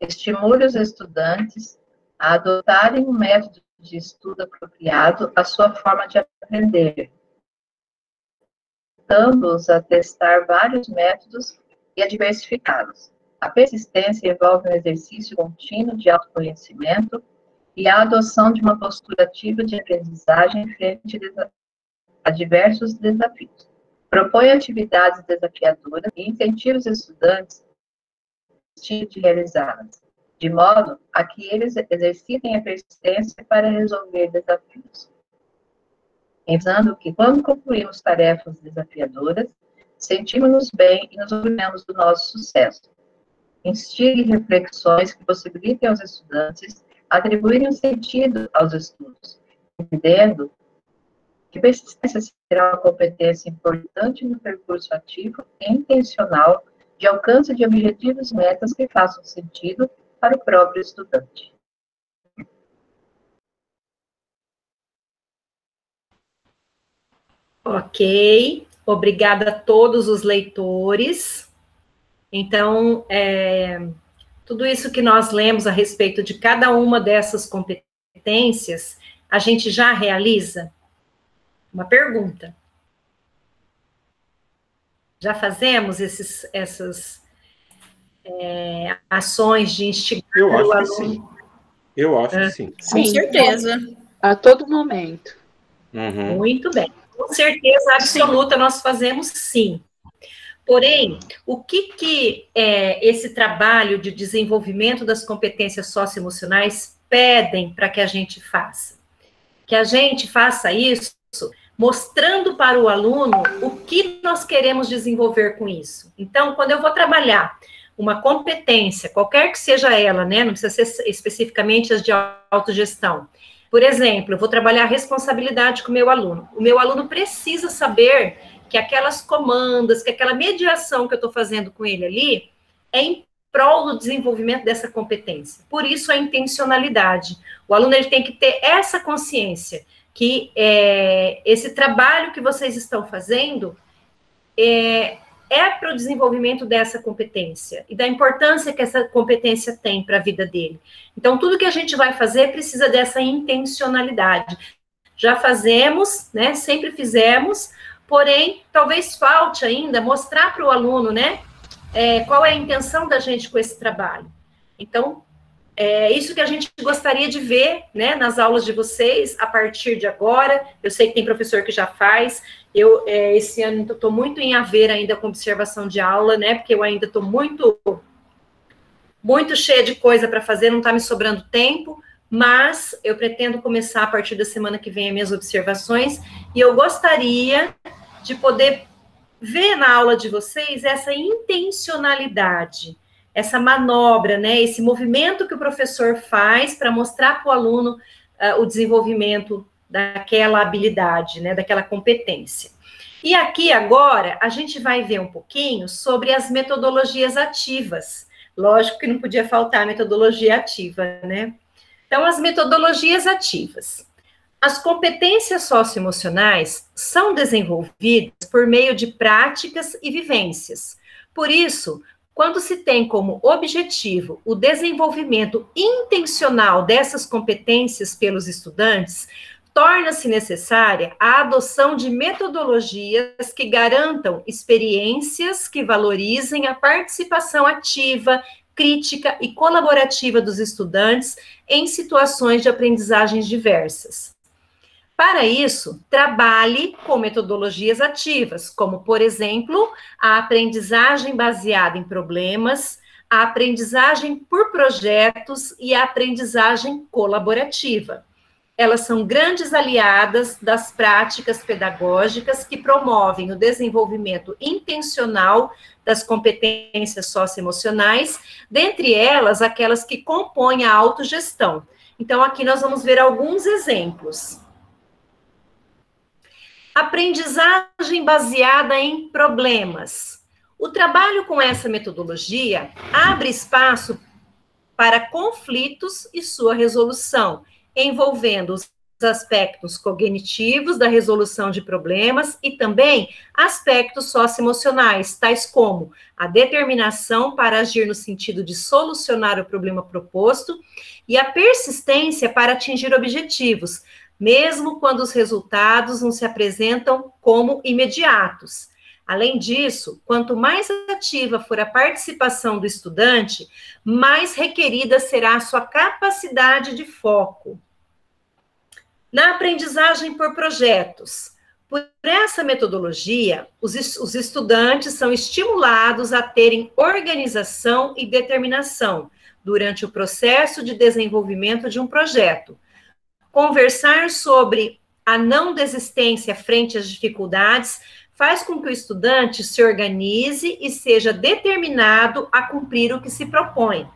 Estimule os estudantes a adotarem um método de estudo apropriado à sua forma de aprender, ajudando-os a testar vários métodos e a diversificá-los. A persistência envolve um exercício contínuo de autoconhecimento e a adoção de uma postura ativa de aprendizagem frente a diversos desafios. Propõe atividades desafiadoras e incentiva os estudantes de realizá-las, de modo a que eles exercitem a persistência para resolver desafios. Pensando que, quando concluímos tarefas desafiadoras, sentimos-nos bem e nos orgulhamos do nosso sucesso. Instigue reflexões que possibilitem aos estudantes atribuírem um sentido aos estudos, entendendo que persistência será uma competência importante no percurso ativo e intencional de alcance de objetivos e metas que façam sentido para o próprio estudante. Ok, obrigada a todos os leitores. Então, tudo isso que nós lemos a respeito de cada uma dessas competências a gente já realiza? Uma pergunta. Já fazemos essas ações de instigar o aluno? Eu acho que sim. Com certeza. A todo momento. Uhum. Muito bem. Com certeza absoluta, nós fazemos sim. Porém, o que esse trabalho de desenvolvimento das competências socioemocionais pedem para que a gente faça? Que a gente faça isso mostrando para o aluno o que nós queremos desenvolver com isso. Então, quando eu vou trabalhar uma competência, qualquer que seja ela, né, não precisa ser especificamente as de autogestão. Por exemplo, eu vou trabalhar a responsabilidade com o meu aluno. O meu aluno precisa saber que aquelas comandas, que aquela mediação que eu estou fazendo com ele ali é em prol do desenvolvimento dessa competência. Por isso, a intencionalidade. O aluno ele tem que ter essa consciência que esse trabalho que vocês estão fazendo é para o desenvolvimento dessa competência e da importância que essa competência tem para a vida dele. Então, tudo que a gente vai fazer precisa dessa intencionalidade. Já fazemos, né? Sempre fizemos, porém, talvez falte ainda mostrar para o aluno, né? Qual é a intenção da gente com esse trabalho. Então, é isso que a gente gostaria de ver, né, nas aulas de vocês, a partir de agora. Eu sei que tem professor que já faz. Eu, esse ano, estou muito em haver ainda com observação de aula, né, porque eu ainda estou muito cheia de coisa para fazer, não está me sobrando tempo, mas eu pretendo começar a partir da semana que vem as minhas observações, e eu gostaria de poder ver na aula de vocês essa intencionalidade, essa manobra, né, esse movimento que o professor faz para mostrar para o aluno o desenvolvimento daquela habilidade, né, daquela competência. E aqui, agora, a gente vai ver um pouquinho sobre as metodologias ativas. Lógico que não podia faltar a metodologia ativa, né? Então, as metodologias ativas. As competências socioemocionais são desenvolvidas por meio de práticas e vivências. Por isso, quando se tem como objetivo o desenvolvimento intencional dessas competências pelos estudantes, torna-se necessária a adoção de metodologias que garantam experiências que valorizem a participação ativa, crítica e colaborativa dos estudantes em situações de aprendizagens diversas. Para isso, trabalhe com metodologias ativas, como, por exemplo, a aprendizagem baseada em problemas, a aprendizagem por projetos e a aprendizagem colaborativa. Elas são grandes aliadas das práticas pedagógicas que promovem o desenvolvimento intencional das competências socioemocionais, dentre elas, aquelas que compõem a autogestão. Então, aqui nós vamos ver alguns exemplos. Aprendizagem baseada em problemas. O trabalho com essa metodologia abre espaço para conflitos e sua resolução, envolvendo os aspectos cognitivos da resolução de problemas e também aspectos socioemocionais, tais como a determinação para agir no sentido de solucionar o problema proposto e a persistência para atingir objetivos, mesmo quando os resultados não se apresentam como imediatos. Além disso, quanto mais ativa for a participação do estudante, mais requerida será a sua capacidade de foco. Na aprendizagem por projetos, por essa metodologia, os estudantes são estimulados a terem organização e determinação durante o processo de desenvolvimento de um projeto. Conversar sobre a não desistência frente às dificuldades faz com que o estudante se organize e seja determinado a cumprir o que se propõe.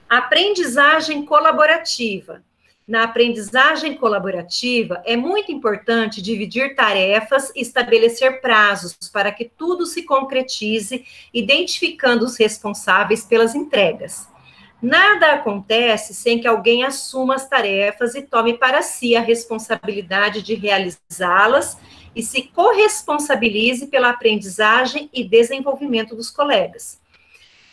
Aprendizagem colaborativa. Na aprendizagem colaborativa, é muito importante dividir tarefas e estabelecer prazos para que tudo se concretize, identificando os responsáveis pelas entregas. Nada acontece sem que alguém assuma as tarefas e tome para si a responsabilidade de realizá-las e se corresponsabilize pela aprendizagem e desenvolvimento dos colegas.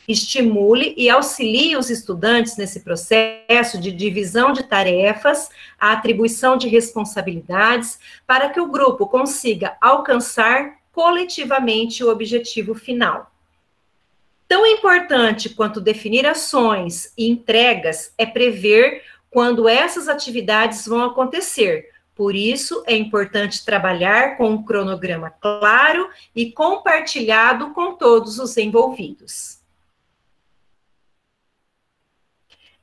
Estimule e auxilie os estudantes nesse processo de divisão de tarefas, a atribuição de responsabilidades, para que o grupo consiga alcançar coletivamente o objetivo final. Tão importante quanto definir ações e entregas é prever quando essas atividades vão acontecer. Por isso, é importante trabalhar com um cronograma claro e compartilhado com todos os envolvidos.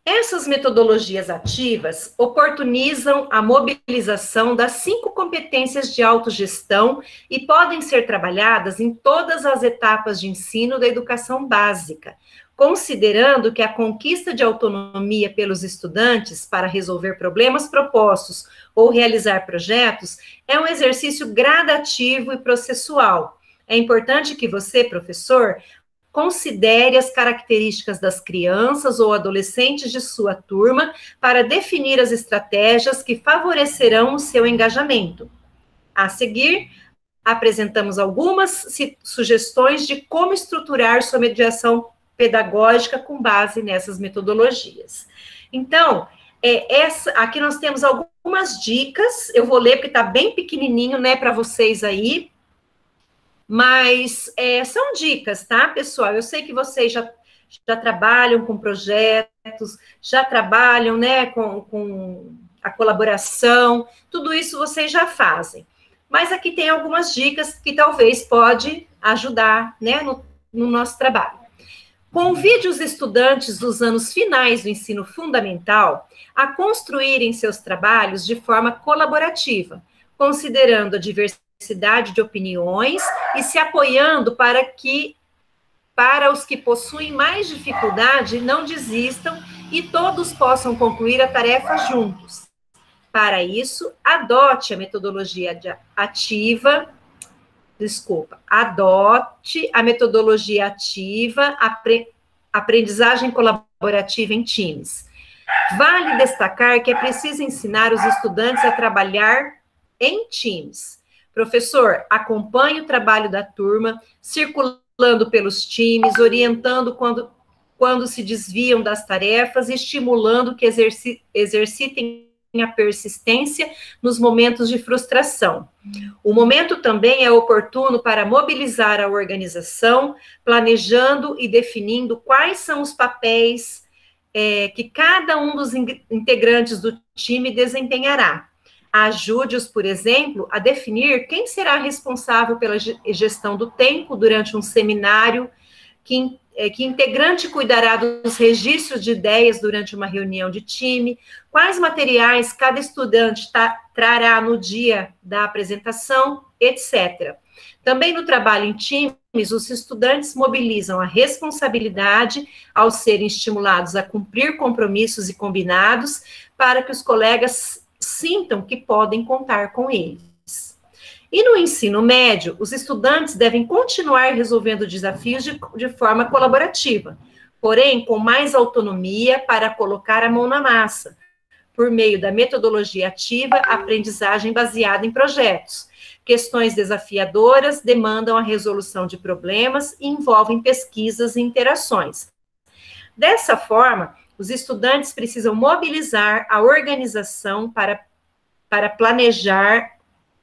Essas metodologias ativas oportunizam a mobilização das 5 competências de autogestão e podem ser trabalhadas em todas as etapas de ensino da educação básica, considerando que a conquista de autonomia pelos estudantes para resolver problemas propostos ou realizar projetos é um exercício gradativo e processual. É importante que você, professor, considere as características das crianças ou adolescentes de sua turma para definir as estratégias que favorecerão o seu engajamento. A seguir, apresentamos algumas sugestões de como estruturar sua mediação pedagógica com base nessas metodologias. Então, aqui nós temos algumas dicas, eu vou ler porque está bem pequenininho, né, para vocês aí, mas são dicas, tá, pessoal? Eu sei que vocês já trabalham com projetos, já trabalham, né, com a colaboração, tudo isso vocês já fazem. Mas aqui tem algumas dicas que talvez pode ajudar, né, no nosso trabalho. Convide os estudantes dos anos finais do ensino fundamental a construírem seus trabalhos de forma colaborativa, considerando a diversidade de opiniões e se apoiando para os que possuem mais dificuldade não desistam e todos possam concluir a tarefa juntos. Para isso, adote a metodologia ativa, adote a metodologia ativa, aprendizagem colaborativa em times. Vale destacar que é preciso ensinar os estudantes a trabalhar em times. Professor, acompanhe o trabalho da turma, circulando pelos times, orientando quando se desviam das tarefas, estimulando que exercitem a persistência nos momentos de frustração. O momento também é oportuno para mobilizar a organização, planejando e definindo quais são os papéis que cada um dos integrantes do time desempenhará. Ajude-os, por exemplo, a definir quem será responsável pela gestão do tempo durante um seminário, que integrante cuidará dos registros de ideias durante uma reunião de time, quais materiais cada estudante trará no dia da apresentação, etc. Também no trabalho em times, os estudantes mobilizam a responsabilidade ao serem estimulados a cumprir compromissos e combinados para que os colegas sintam que podem contar com eles. E no ensino médio, os estudantes devem continuar resolvendo desafios de forma colaborativa, porém com mais autonomia para colocar a mão na massa, por meio da metodologia ativa, aprendizagem baseada em projetos. Questões desafiadoras demandam a resolução de problemas e envolvem pesquisas e interações. Dessa forma, os estudantes precisam mobilizar a organização para planejar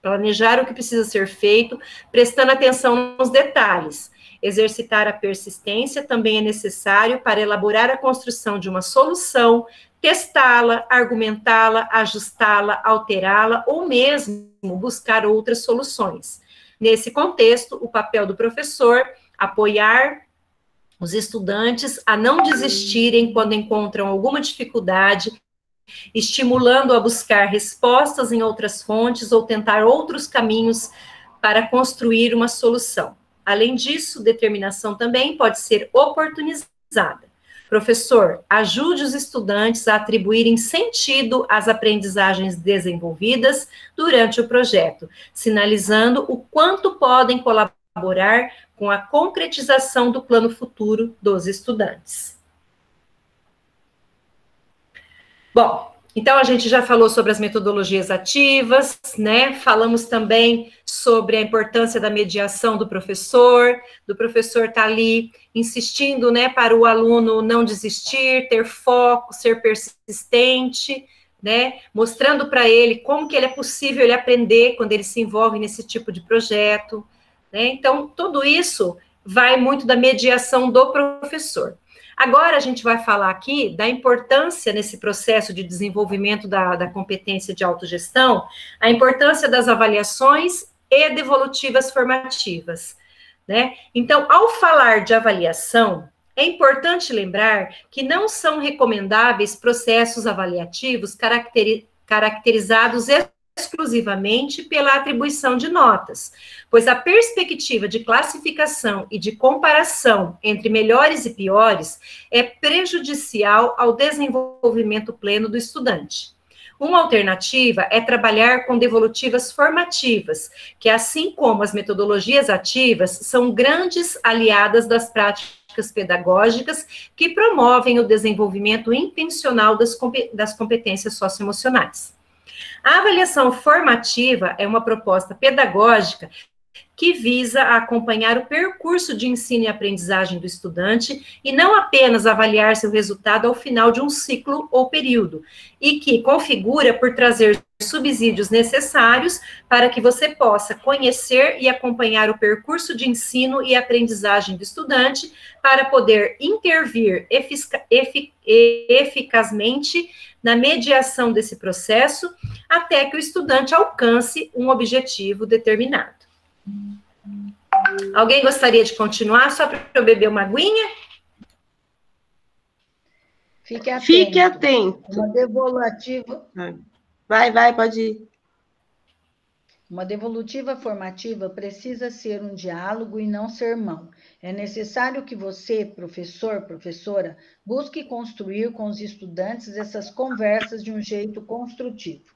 o que precisa ser feito, prestando atenção nos detalhes. Exercitar a persistência também é necessário para elaborar a construção de uma solução, testá-la, argumentá-la, ajustá-la, alterá-la ou mesmo buscar outras soluções. Nesse contexto, o papel do professor apoiar os estudantes a não desistirem quando encontram alguma dificuldade, estimulando a buscar respostas em outras fontes ou tentar outros caminhos para construir uma solução. Além disso, determinação também pode ser oportunizada. Professor, ajude os estudantes a atribuírem sentido às aprendizagens desenvolvidas durante o projeto, sinalizando o quanto podem colaborar com a concretização do plano futuro dos estudantes. Bom, Então, a gente já falou sobre as metodologias ativas, né? Falamos também sobre a importância da mediação do professor estar ali insistindo, né, para o aluno não desistir, ter foco, ser persistente, né? Mostrando para ele como que ele é possível ele aprender quando ele se envolve nesse tipo de projeto, né? Então, tudo isso vai muito da mediação do professor. Agora, a gente vai falar aqui da importância nesse processo de desenvolvimento da competência de autogestão, a importância das avaliações e devolutivas formativas, né? Então, ao falar de avaliação, é importante lembrar que não são recomendáveis processos avaliativos caracterizados exclusivamente pela atribuição de notas, pois a perspectiva de classificação e de comparação entre melhores e piores é prejudicial ao desenvolvimento pleno do estudante. Uma alternativa é trabalhar com devolutivas formativas, que, assim como as metodologias ativas, são grandes aliadas das práticas pedagógicas que promovem o desenvolvimento intencional das competências socioemocionais. A avaliação formativa é uma proposta pedagógica que visa acompanhar o percurso de ensino e aprendizagem do estudante e não apenas avaliar seu resultado ao final de um ciclo ou período, e que configura por trazer subsídios necessários para que você possa conhecer e acompanhar o percurso de ensino e aprendizagem do estudante para poder intervir eficazmente na mediação desse processo até que o estudante alcance um objetivo determinado. Alguém gostaria de continuar, só para eu beber uma aguinha? Fique atento. Fique atento. Uma devolutiva... Vai, pode ir. Uma devolutiva formativa precisa ser um diálogo e não sermão. É necessário que você, professor, professora, busque construir com os estudantes essas conversas de um jeito construtivo.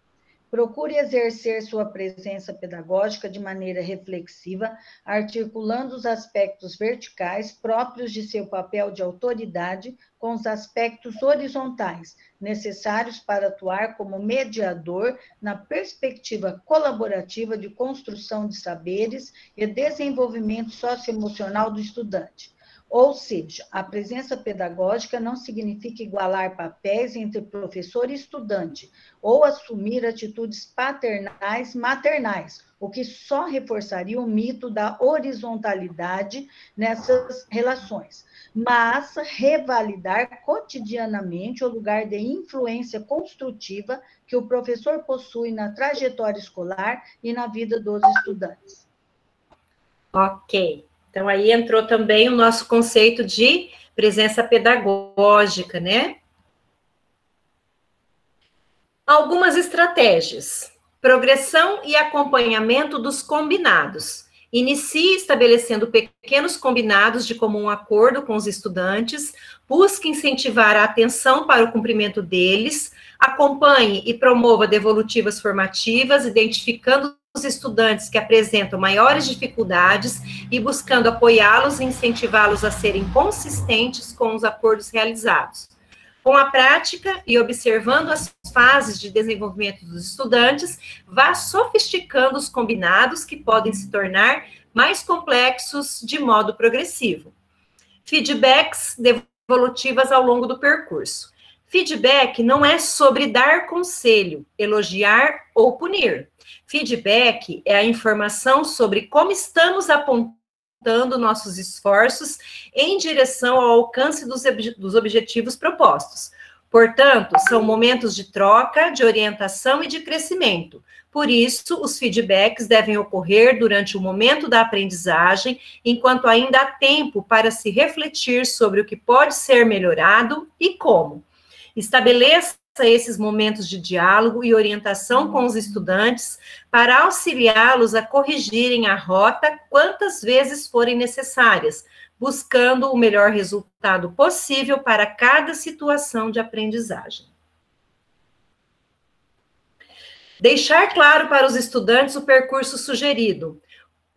Procure exercer sua presença pedagógica de maneira reflexiva, articulando os aspectos verticais próprios de seu papel de autoridade com os aspectos horizontais, necessários para atuar como mediador na perspectiva colaborativa de construção de saberes e desenvolvimento socioemocional do estudante. Ou seja, a presença pedagógica não significa igualar papéis entre professor e estudante, ou assumir atitudes paternais, maternais, o que só reforçaria o mito da horizontalidade nessas relações, mas revalidar cotidianamente o lugar de influência construtiva que o professor possui na trajetória escolar e na vida dos estudantes. Ok. Então, aí entrou também o nosso conceito de presença pedagógica, né? Algumas estratégias. Progressão e acompanhamento dos combinados. Inicie estabelecendo pequenos combinados de comum acordo com os estudantes, busque incentivar a atenção para o cumprimento deles, acompanhe e promova devolutivas formativas, identificando os estudantes que apresentam maiores dificuldades e buscando apoiá-los e incentivá-los a serem consistentes com os acordos realizados. Com a prática e observando as fases de desenvolvimento dos estudantes, vá sofisticando os combinados que podem se tornar mais complexos de modo progressivo. Feedbacks devolutivas ao longo do percurso. Feedback não é sobre dar conselho, elogiar ou punir. Feedback é a informação sobre como estamos apontando nossos esforços em direção ao alcance dos objetivos propostos. Portanto, são momentos de troca, de orientação e de crescimento. Por isso, os feedbacks devem ocorrer durante o momento da aprendizagem, enquanto ainda há tempo para se refletir sobre o que pode ser melhorado e como. Estabeleça esses momentos de diálogo e orientação com os estudantes para auxiliá-los a corrigirem a rota quantas vezes forem necessárias, buscando o melhor resultado possível para cada situação de aprendizagem. Deixar claro para os estudantes o percurso sugerido.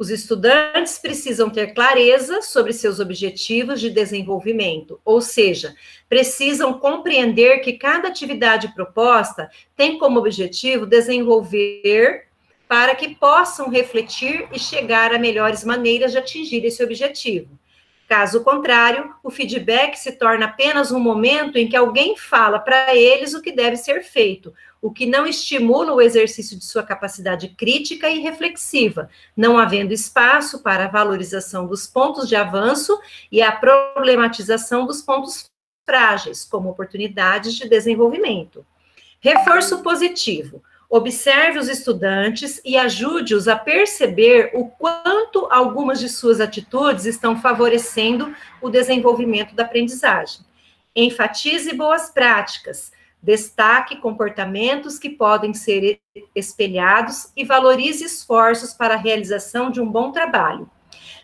Os estudantes precisam ter clareza sobre seus objetivos de desenvolvimento, ou seja, precisam compreender que cada atividade proposta tem como objetivo desenvolver para que possam refletir e chegar a melhores maneiras de atingir esse objetivo. Caso contrário, o feedback se torna apenas um momento em que alguém fala para eles o que deve ser feito, o que não estimula o exercício de sua capacidade crítica e reflexiva, não havendo espaço para a valorização dos pontos de avanço e a problematização dos pontos frágeis, como oportunidades de desenvolvimento. Reforço positivo. Observe os estudantes e ajude-os a perceber o quanto algumas de suas atitudes estão favorecendo o desenvolvimento da aprendizagem. Enfatize boas práticas, destaque comportamentos que podem ser espelhados e valorize esforços para a realização de um bom trabalho.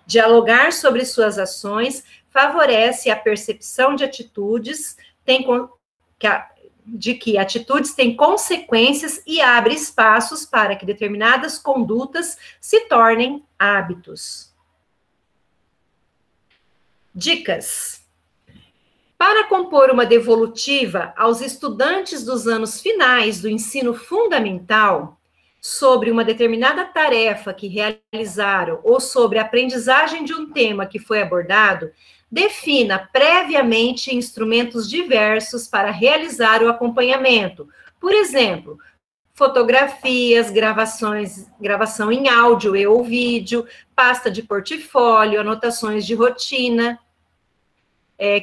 Dialogar sobre suas ações favorece a percepção de atitudes, de que atitudes têm consequências e abre espaços para que determinadas condutas se tornem hábitos. Dicas. Para compor uma devolutiva aos estudantes dos anos finais do ensino fundamental sobre uma determinada tarefa que realizaram ou sobre a aprendizagem de um tema que foi abordado, defina previamente instrumentos diversos para realizar o acompanhamento. Por exemplo, fotografias, gravação em áudio e ou vídeo, pasta de portfólio, anotações de rotina,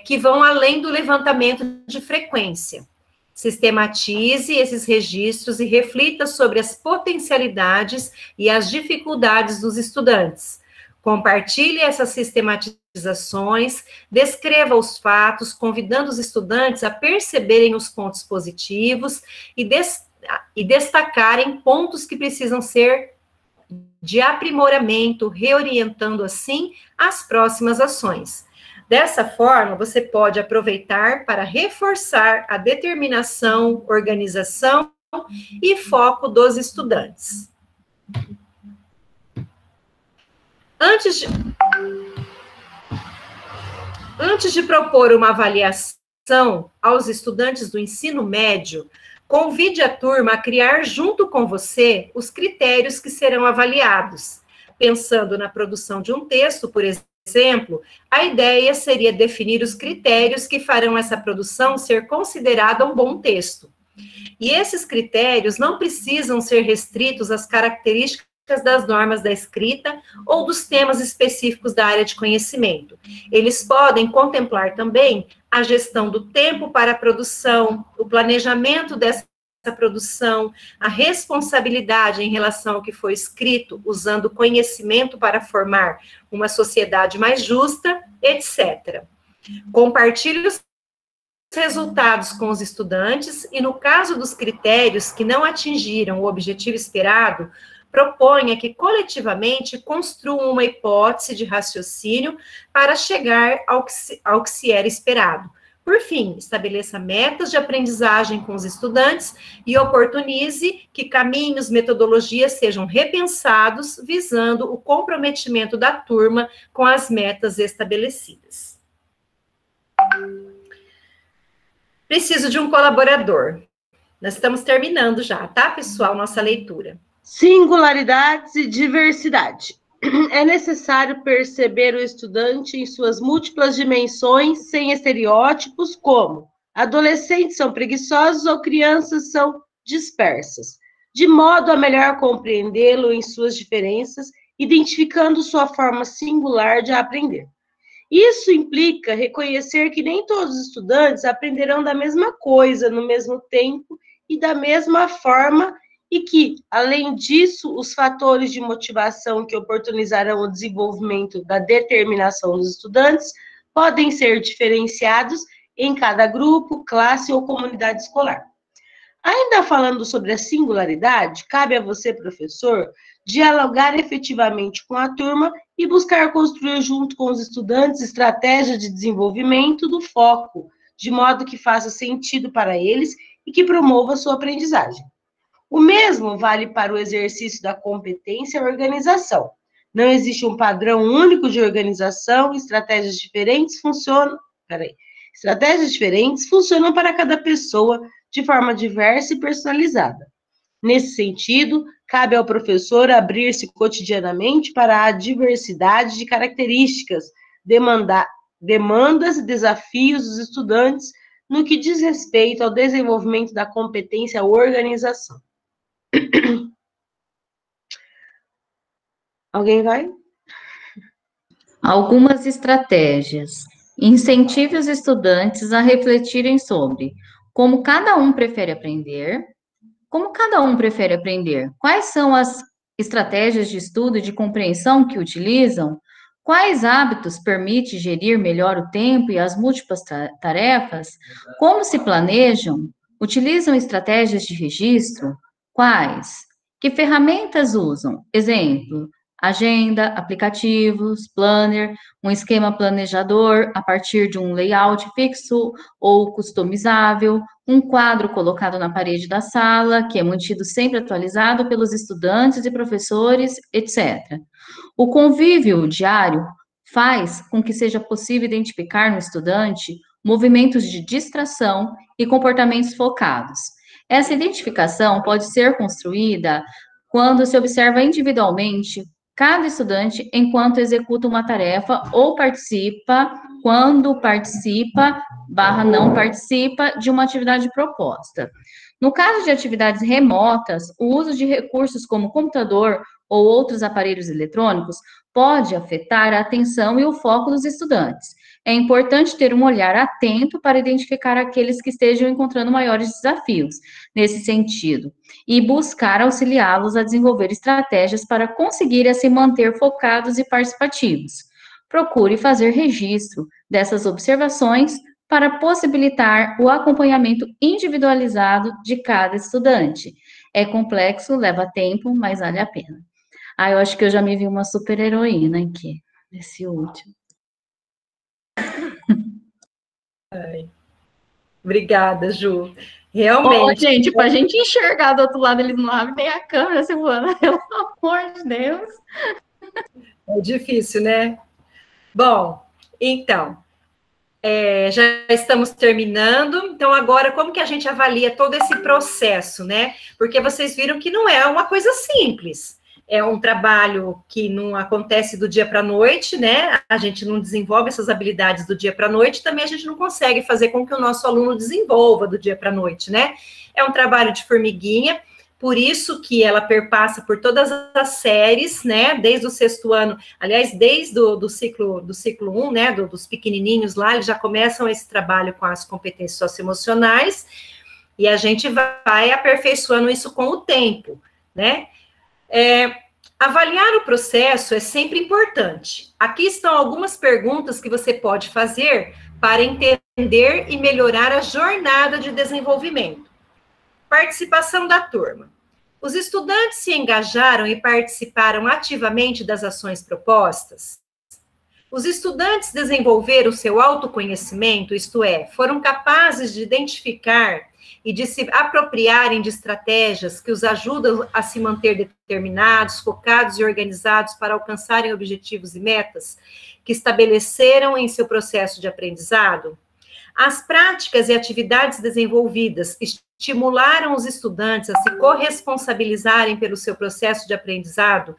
que vão além do levantamento de frequência. Sistematize esses registros e reflita sobre as potencialidades e as dificuldades dos estudantes. Compartilhe essas sistematizações, descreva os fatos, convidando os estudantes a perceberem os pontos positivos e destacarem pontos que precisam ser de aprimoramento, reorientando assim as próximas ações. Dessa forma, você pode aproveitar para reforçar a determinação, organização e foco dos estudantes. Antes de propor uma avaliação aos estudantes do ensino médio, convide a turma a criar junto com você os critérios que serão avaliados. Pensando na produção de um texto, por exemplo, a ideia seria definir os critérios que farão essa produção ser considerada um bom texto. E esses critérios não precisam ser restritos às características das normas da escrita ou dos temas específicos da área de conhecimento. Eles podem contemplar também a gestão do tempo para a produção, o planejamento dessa produção, a responsabilidade em relação ao que foi escrito, usando conhecimento para formar uma sociedade mais justa, etc. Compartilhe os resultados com os estudantes e, no caso dos critérios que não atingiram o objetivo esperado, proponha que coletivamente construam uma hipótese de raciocínio para chegar ao que se era esperado. Por fim, estabeleça metas de aprendizagem com os estudantes e oportunize que caminhos, metodologias sejam repensados, visando o comprometimento da turma com as metas estabelecidas. Preciso de um colaborador. Nós estamos terminando já, tá, pessoal, nossa leitura. Singularidades e diversidade. É necessário perceber o estudante em suas múltiplas dimensões, sem estereótipos, como adolescentes são preguiçosos ou crianças são dispersas, de modo a melhor compreendê-lo em suas diferenças, identificando sua forma singular de aprender. Isso implica reconhecer que nem todos os estudantes aprenderão da mesma coisa no mesmo tempo e da mesma forma, e que, além disso, os fatores de motivação que oportunizarão o desenvolvimento da determinação dos estudantes podem ser diferenciados em cada grupo, classe ou comunidade escolar. Ainda falando sobre a singularidade, cabe a você, professor, dialogar efetivamente com a turma e buscar construir junto com os estudantes estratégias de desenvolvimento do foco, de modo que faça sentido para eles e que promova sua aprendizagem. O mesmo vale para o exercício da competência e organização. Não existe um padrão único de organização, estratégias diferentes funcionam para cada pessoa de forma diversa e personalizada. Nesse sentido, cabe ao professor abrir-se cotidianamente para a diversidade de características, demandas e desafios dos estudantes no que diz respeito ao desenvolvimento da competência organização. Alguém vai? Algumas estratégias. Incentive os estudantes a refletirem sobre como cada um prefere aprender. Como cada um prefere aprender? Quais são as estratégias de estudo e de compreensão que utilizam? Quais hábitos permitem gerir melhor o tempo e as múltiplas tarefas? Como se planejam? Utilizam estratégias de registro? Quais? Que ferramentas usam? Exemplo, agenda, aplicativos, planner, um esquema planejador a partir de um layout fixo ou customizável, um quadro colocado na parede da sala, que é mantido sempre atualizado pelos estudantes e professores, etc. O convívio diário faz com que seja possível identificar no estudante movimentos de distração e comportamentos focados. Essa identificação pode ser construída quando se observa individualmente cada estudante enquanto executa uma tarefa ou participa, quando participa/não participa de uma atividade proposta. No caso de atividades remotas, o uso de recursos como computador ou outros aparelhos eletrônicos pode afetar a atenção e o foco dos estudantes. É importante ter um olhar atento para identificar aqueles que estejam encontrando maiores desafios nesse sentido e buscar auxiliá-los a desenvolver estratégias para conseguir se manter focados e participativos. Procure fazer registro dessas observações para possibilitar o acompanhamento individualizado de cada estudante. É complexo, leva tempo, mas vale a pena. Eu acho que eu já me vi uma super heroína aqui, nesse último. Obrigada, Ju. Realmente. Gente, para a gente enxergar do outro lado, eles não abrem nem a câmera, Silvana, pelo amor de Deus. É difícil, né? Bom, então, já estamos terminando. Então, agora, como que a gente avalia todo esse processo, né? Porque vocês viram que não é uma coisa simples. É um trabalho que não acontece do dia para a noite, né? A gente não desenvolve essas habilidades do dia para a noite, também a gente não consegue fazer com que o nosso aluno desenvolva do dia para a noite, né? É um trabalho de formiguinha, por isso que ela perpassa por todas as séries, né? Desde o 6º ano, aliás, desde do ciclo 1, né? Dos pequenininhos lá, eles já começam esse trabalho com as competências socioemocionais, e a gente vai aperfeiçoando isso com o tempo, né? Avaliar o processo é sempre importante. Aqui estão algumas perguntas que você pode fazer para entender e melhorar a jornada de desenvolvimento. Participação da turma. Os estudantes se engajaram e participaram ativamente das ações propostas? Os estudantes desenvolveram seu autoconhecimento, isto é, foram capazes de identificar e de se apropriarem de estratégias que os ajudam a se manter determinados, focados e organizados para alcançarem objetivos e metas que estabeleceram em seu processo de aprendizado? As práticas e atividades desenvolvidas estimularam os estudantes a se corresponsabilizarem pelo seu processo de aprendizado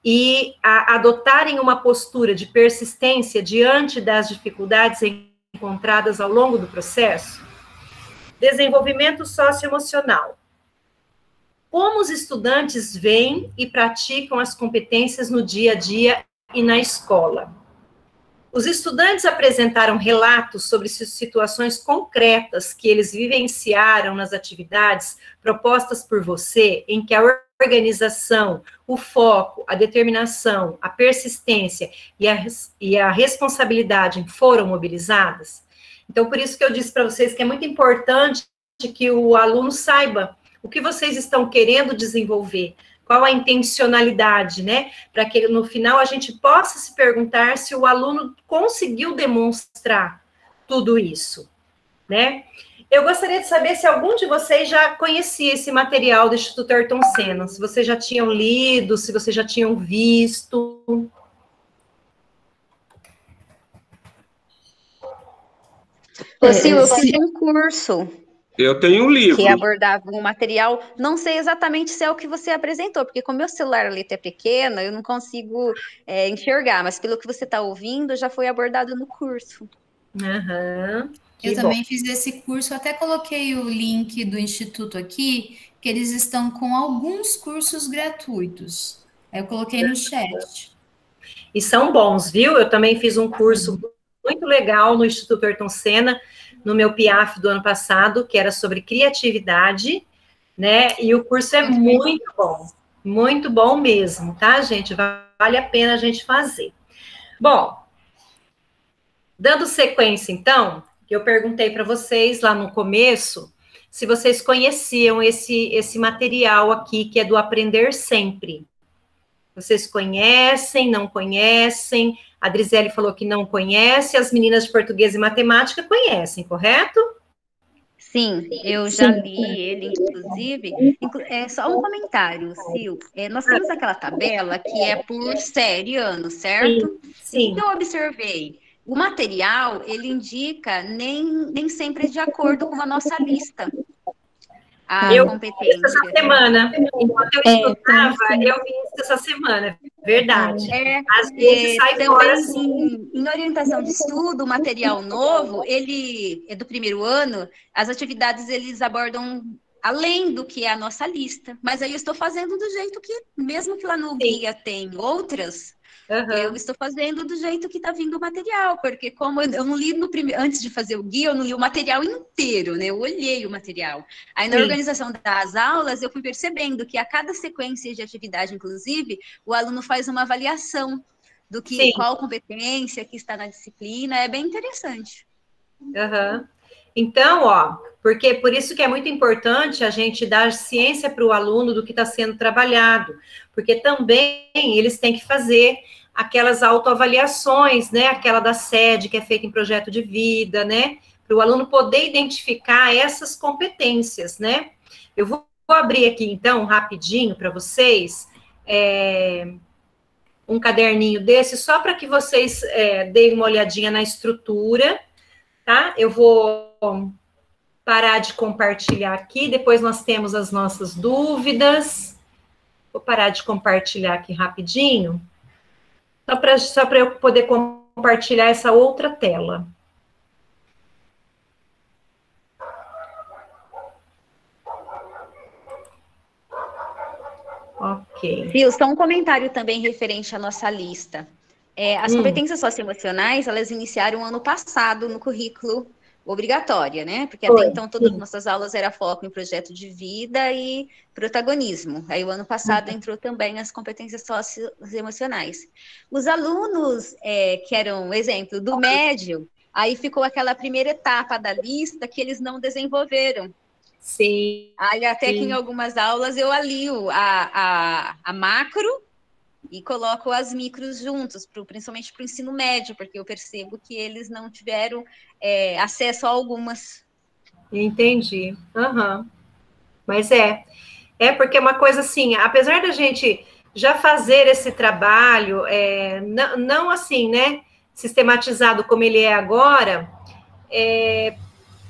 e a adotarem uma postura de persistência diante das dificuldades encontradas ao longo do processo? Desenvolvimento socioemocional. Como os estudantes veem e praticam as competências no dia a dia e na escola? Os estudantes apresentaram relatos sobre situações concretas que eles vivenciaram nas atividades propostas por você, em que a organização, o foco, a determinação, a persistência e a responsabilidade foram mobilizadas? Então, por isso que eu disse para vocês que é muito importante que o aluno saiba o que vocês estão querendo desenvolver, qual a intencionalidade, né? Para que no final a gente possa se perguntar se o aluno conseguiu demonstrar tudo isso, né? Eu gostaria de saber se algum de vocês já conhecia esse material do Instituto Ayrton Senna, se vocês já tinham lido, se vocês já tinham visto. Sil, eu fiz um curso Eu tenho um livro. que abordava um material, não sei exatamente se é o que você apresentou, porque como meu celular ali é pequeno, eu não consigo enxergar, mas pelo que você está ouvindo, já foi abordado no curso. Eu também fiz esse curso, até coloquei o link do Instituto aqui, que eles estão com alguns cursos gratuitos. Aí eu coloquei no chat. E são bons, viu? Eu também fiz um curso muito legal no Instituto Ayrton Senna, no meu PIAF do ano passado, que era sobre criatividade, né? E o curso é muito bom mesmo, tá, gente? Vale a pena a gente fazer. Bom, dando sequência, então, eu perguntei para vocês lá no começo se vocês conheciam esse material aqui, que é do Aprender Sempre. Vocês conhecem, não conhecem? A Adriele falou que não conhece, as meninas de português e matemática conhecem, correto? Sim, eu já li ele, inclusive. Só um comentário, Sil. Nós temos aquela tabela que é por série, ano, certo? Sim. O que eu observei? O material, ele indica nem sempre de acordo com a nossa lista. Eu vi isso essa semana. Enquanto eu estudava, eu vi isso essa semana. Verdade. Às vezes sai também fora assim. Em orientação de estudo, o material novo, ele é do primeiro ano, as atividades eles abordam além do que é a nossa lista. Mas aí eu estou fazendo do jeito que, mesmo que lá no guia tem outras, eu estou fazendo do jeito que está vindo o material, porque como eu não li antes de fazer o guia, eu não li o material inteiro, né? Eu olhei o material. Aí na organização das aulas, eu fui percebendo que a cada sequência de atividade, inclusive, o aluno faz uma avaliação do que qual competência que está na disciplina, é bem interessante. Então, porque por isso que é muito importante a gente dar ciência para o aluno do que está sendo trabalhado, porque também eles têm que fazer aquelas autoavaliações, né, aquela da SED, que é feita em projeto de vida, né, para o aluno poder identificar essas competências, né. Eu vou abrir aqui, então, rapidinho para vocês, um caderninho desse, só para que vocês deem uma olhadinha na estrutura, tá? Eu vou parar de compartilhar aqui, depois nós temos as nossas dúvidas. Vou parar de compartilhar aqui rapidinho, só para eu poder compartilhar essa outra tela. Ok. Viu, só um comentário também referente à nossa lista. As competências socioemocionais, elas iniciaram ano passado no currículo obrigatória, né? Porque até então todas as nossas aulas era foco em projeto de vida e protagonismo. Aí o ano passado entrou também as competências socioemocionais. Os alunos que eram, exemplo, do médio, aí ficou aquela primeira etapa da lista que eles não desenvolveram. Sim. Aí até que em algumas aulas eu alio a macro e coloco as micros juntos, principalmente para o ensino médio, porque eu percebo que eles não tiveram acesso a algumas. Entendi. Mas porque é uma coisa assim, apesar da gente já fazer esse trabalho, não assim, né, sistematizado como ele é agora,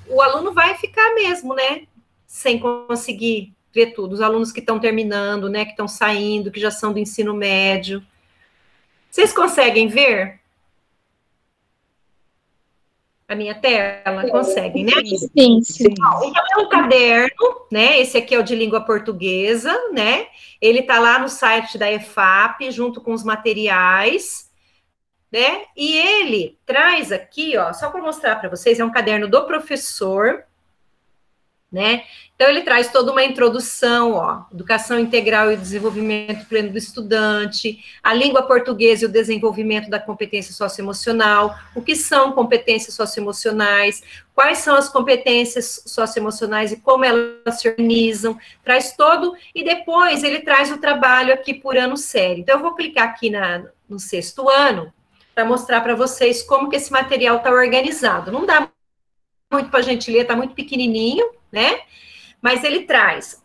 o aluno vai ficar mesmo, né, sem conseguir ver tudo. Os alunos que estão terminando, né, que estão saindo, que já são do ensino médio. Vocês conseguem ver a minha tela? Conseguem, né? Sim. Então, é um caderno, né? Esse aqui é o de língua portuguesa, né? Ele está lá no site da EFAP, junto com os materiais, né? E ele traz aqui, só para mostrar para vocês, é um caderno do professor, né? Então, ele traz toda uma introdução, educação integral e desenvolvimento pleno do estudante, a língua portuguesa e o desenvolvimento da competência socioemocional, o que são competências socioemocionais, quais são as competências socioemocionais e como elas se organizam, traz todo, e depois ele traz o trabalho aqui por ano série. Então, eu vou clicar aqui no 6º ano, para mostrar para vocês como que esse material está organizado. Não dá muito para a gente ler, está muito pequenininho, né? Mas ele traz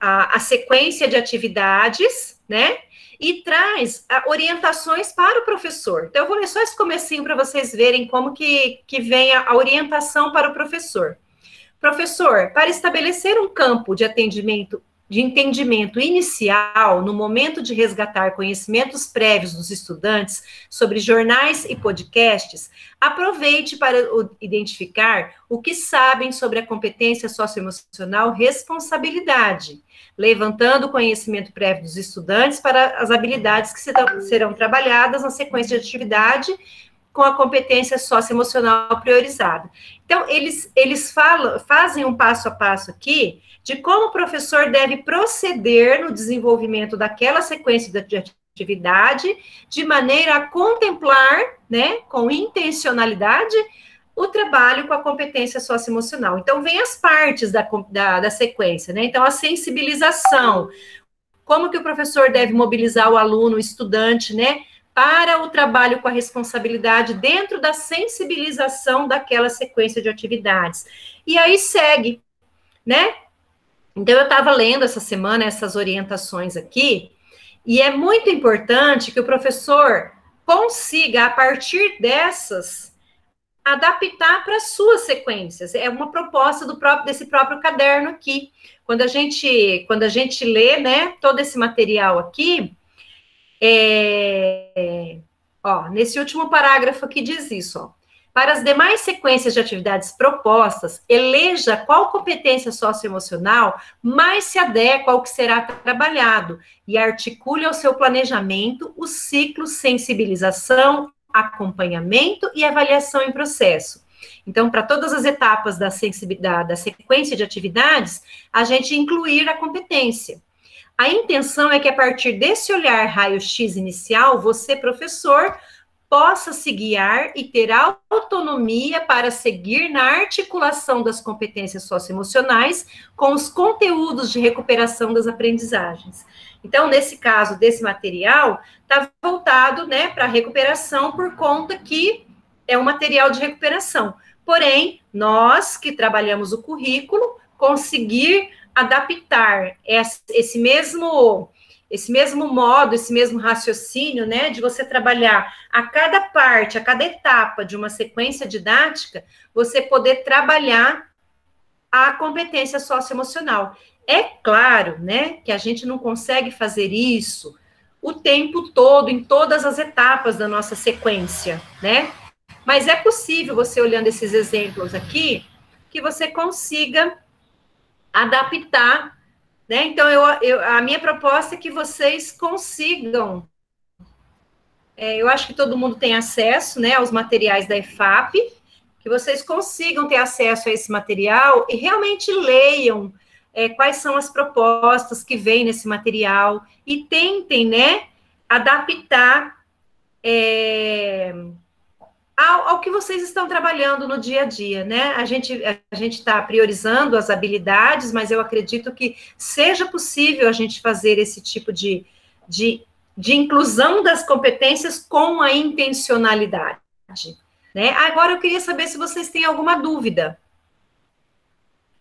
a sequência de atividades, né? e traz orientações para o professor. Então, eu vou ler só esse comecinho para vocês verem como que vem a orientação para o professor. Professor, para estabelecer um campo de entendimento inicial, no momento de resgatar conhecimentos prévios dos estudantes sobre jornais e podcasts, aproveite para identificar o que sabem sobre a competência socioemocional responsabilidade, levantando o conhecimento prévio dos estudantes para as habilidades que serão trabalhadas na sequência de atividade com a competência socioemocional priorizada. Então, eles fazem um passo a passo aqui de como o professor deve proceder no desenvolvimento daquela sequência de atividade, de maneira a contemplar, né, com intencionalidade, o trabalho com a competência socioemocional. Então, vem as partes da sequência, né? Então, a sensibilização, como que o professor deve mobilizar o aluno, o estudante, né, para o trabalho com a responsabilidade dentro da sensibilização daquela sequência de atividades. E aí segue, né? Então, eu estava lendo essa semana essas orientações aqui, e é muito importante que o professor consiga, a partir dessas, adaptar para as suas sequências. É uma proposta desse próprio caderno aqui. Quando a gente lê, né, todo esse material aqui, nesse último parágrafo aqui diz isso, ó. Para as demais sequências de atividades propostas, eleja qual competência socioemocional mais se adequa ao que será trabalhado e articule ao seu planejamento o ciclo sensibilização, acompanhamento e avaliação em processo. Então, para todas as etapas da sequência de atividades, a gente incluir a competência. A intenção é que, a partir desse olhar raio-x inicial, você, professor, possa se guiar e ter autonomia para seguir na articulação das competências socioemocionais com os conteúdos de recuperação das aprendizagens. Então, nesse caso desse material, está voltado, né, para a recuperação, por conta que é um material de recuperação. Porém, nós que trabalhamos o currículo, conseguir adaptar esse mesmo modo, esse mesmo raciocínio, né, de você trabalhar a cada parte, a cada etapa de uma sequência didática, você poder trabalhar a competência socioemocional. É claro, né, que a gente não consegue fazer isso o tempo todo, em todas as etapas da nossa sequência, né, mas é possível, você olhando esses exemplos aqui, que você consiga adaptar, né? Então, a minha proposta é que vocês consigam, eu acho que todo mundo tem acesso, né, aos materiais da EFAP, que vocês consigam ter acesso a esse material e realmente leiam quais são as propostas que vêm nesse material e tentem, né, adaptar ao que vocês estão trabalhando no dia a dia, né? A gente está priorizando as habilidades, mas eu acredito que seja possível a gente fazer esse tipo de inclusão das competências com a intencionalidade, né? Agora, eu queria saber se vocês têm alguma dúvida.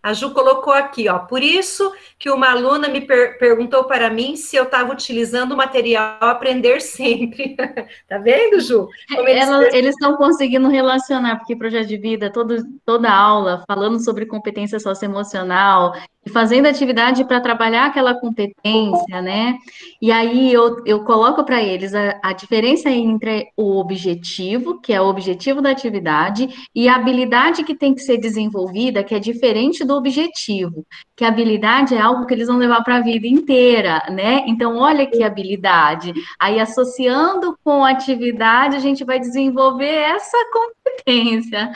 A Ju colocou aqui, ó, por isso que uma aluna me perguntou para mim se eu estava utilizando o material Aprender Sempre. Tá vendo, Ju? Eles estão conseguindo relacionar, porque projeto de vida, toda aula, falando sobre competência socioemocional, e fazendo atividade para trabalhar aquela competência, né? E aí eu coloco para eles a diferença entre o objetivo, que é o objetivo da atividade, e a habilidade que tem que ser desenvolvida, que é diferente do objetivo, que a habilidade é algo que eles vão levar para a vida inteira, né? Então, olha que habilidade. Aí, associando com a atividade, a gente vai desenvolver essa competência,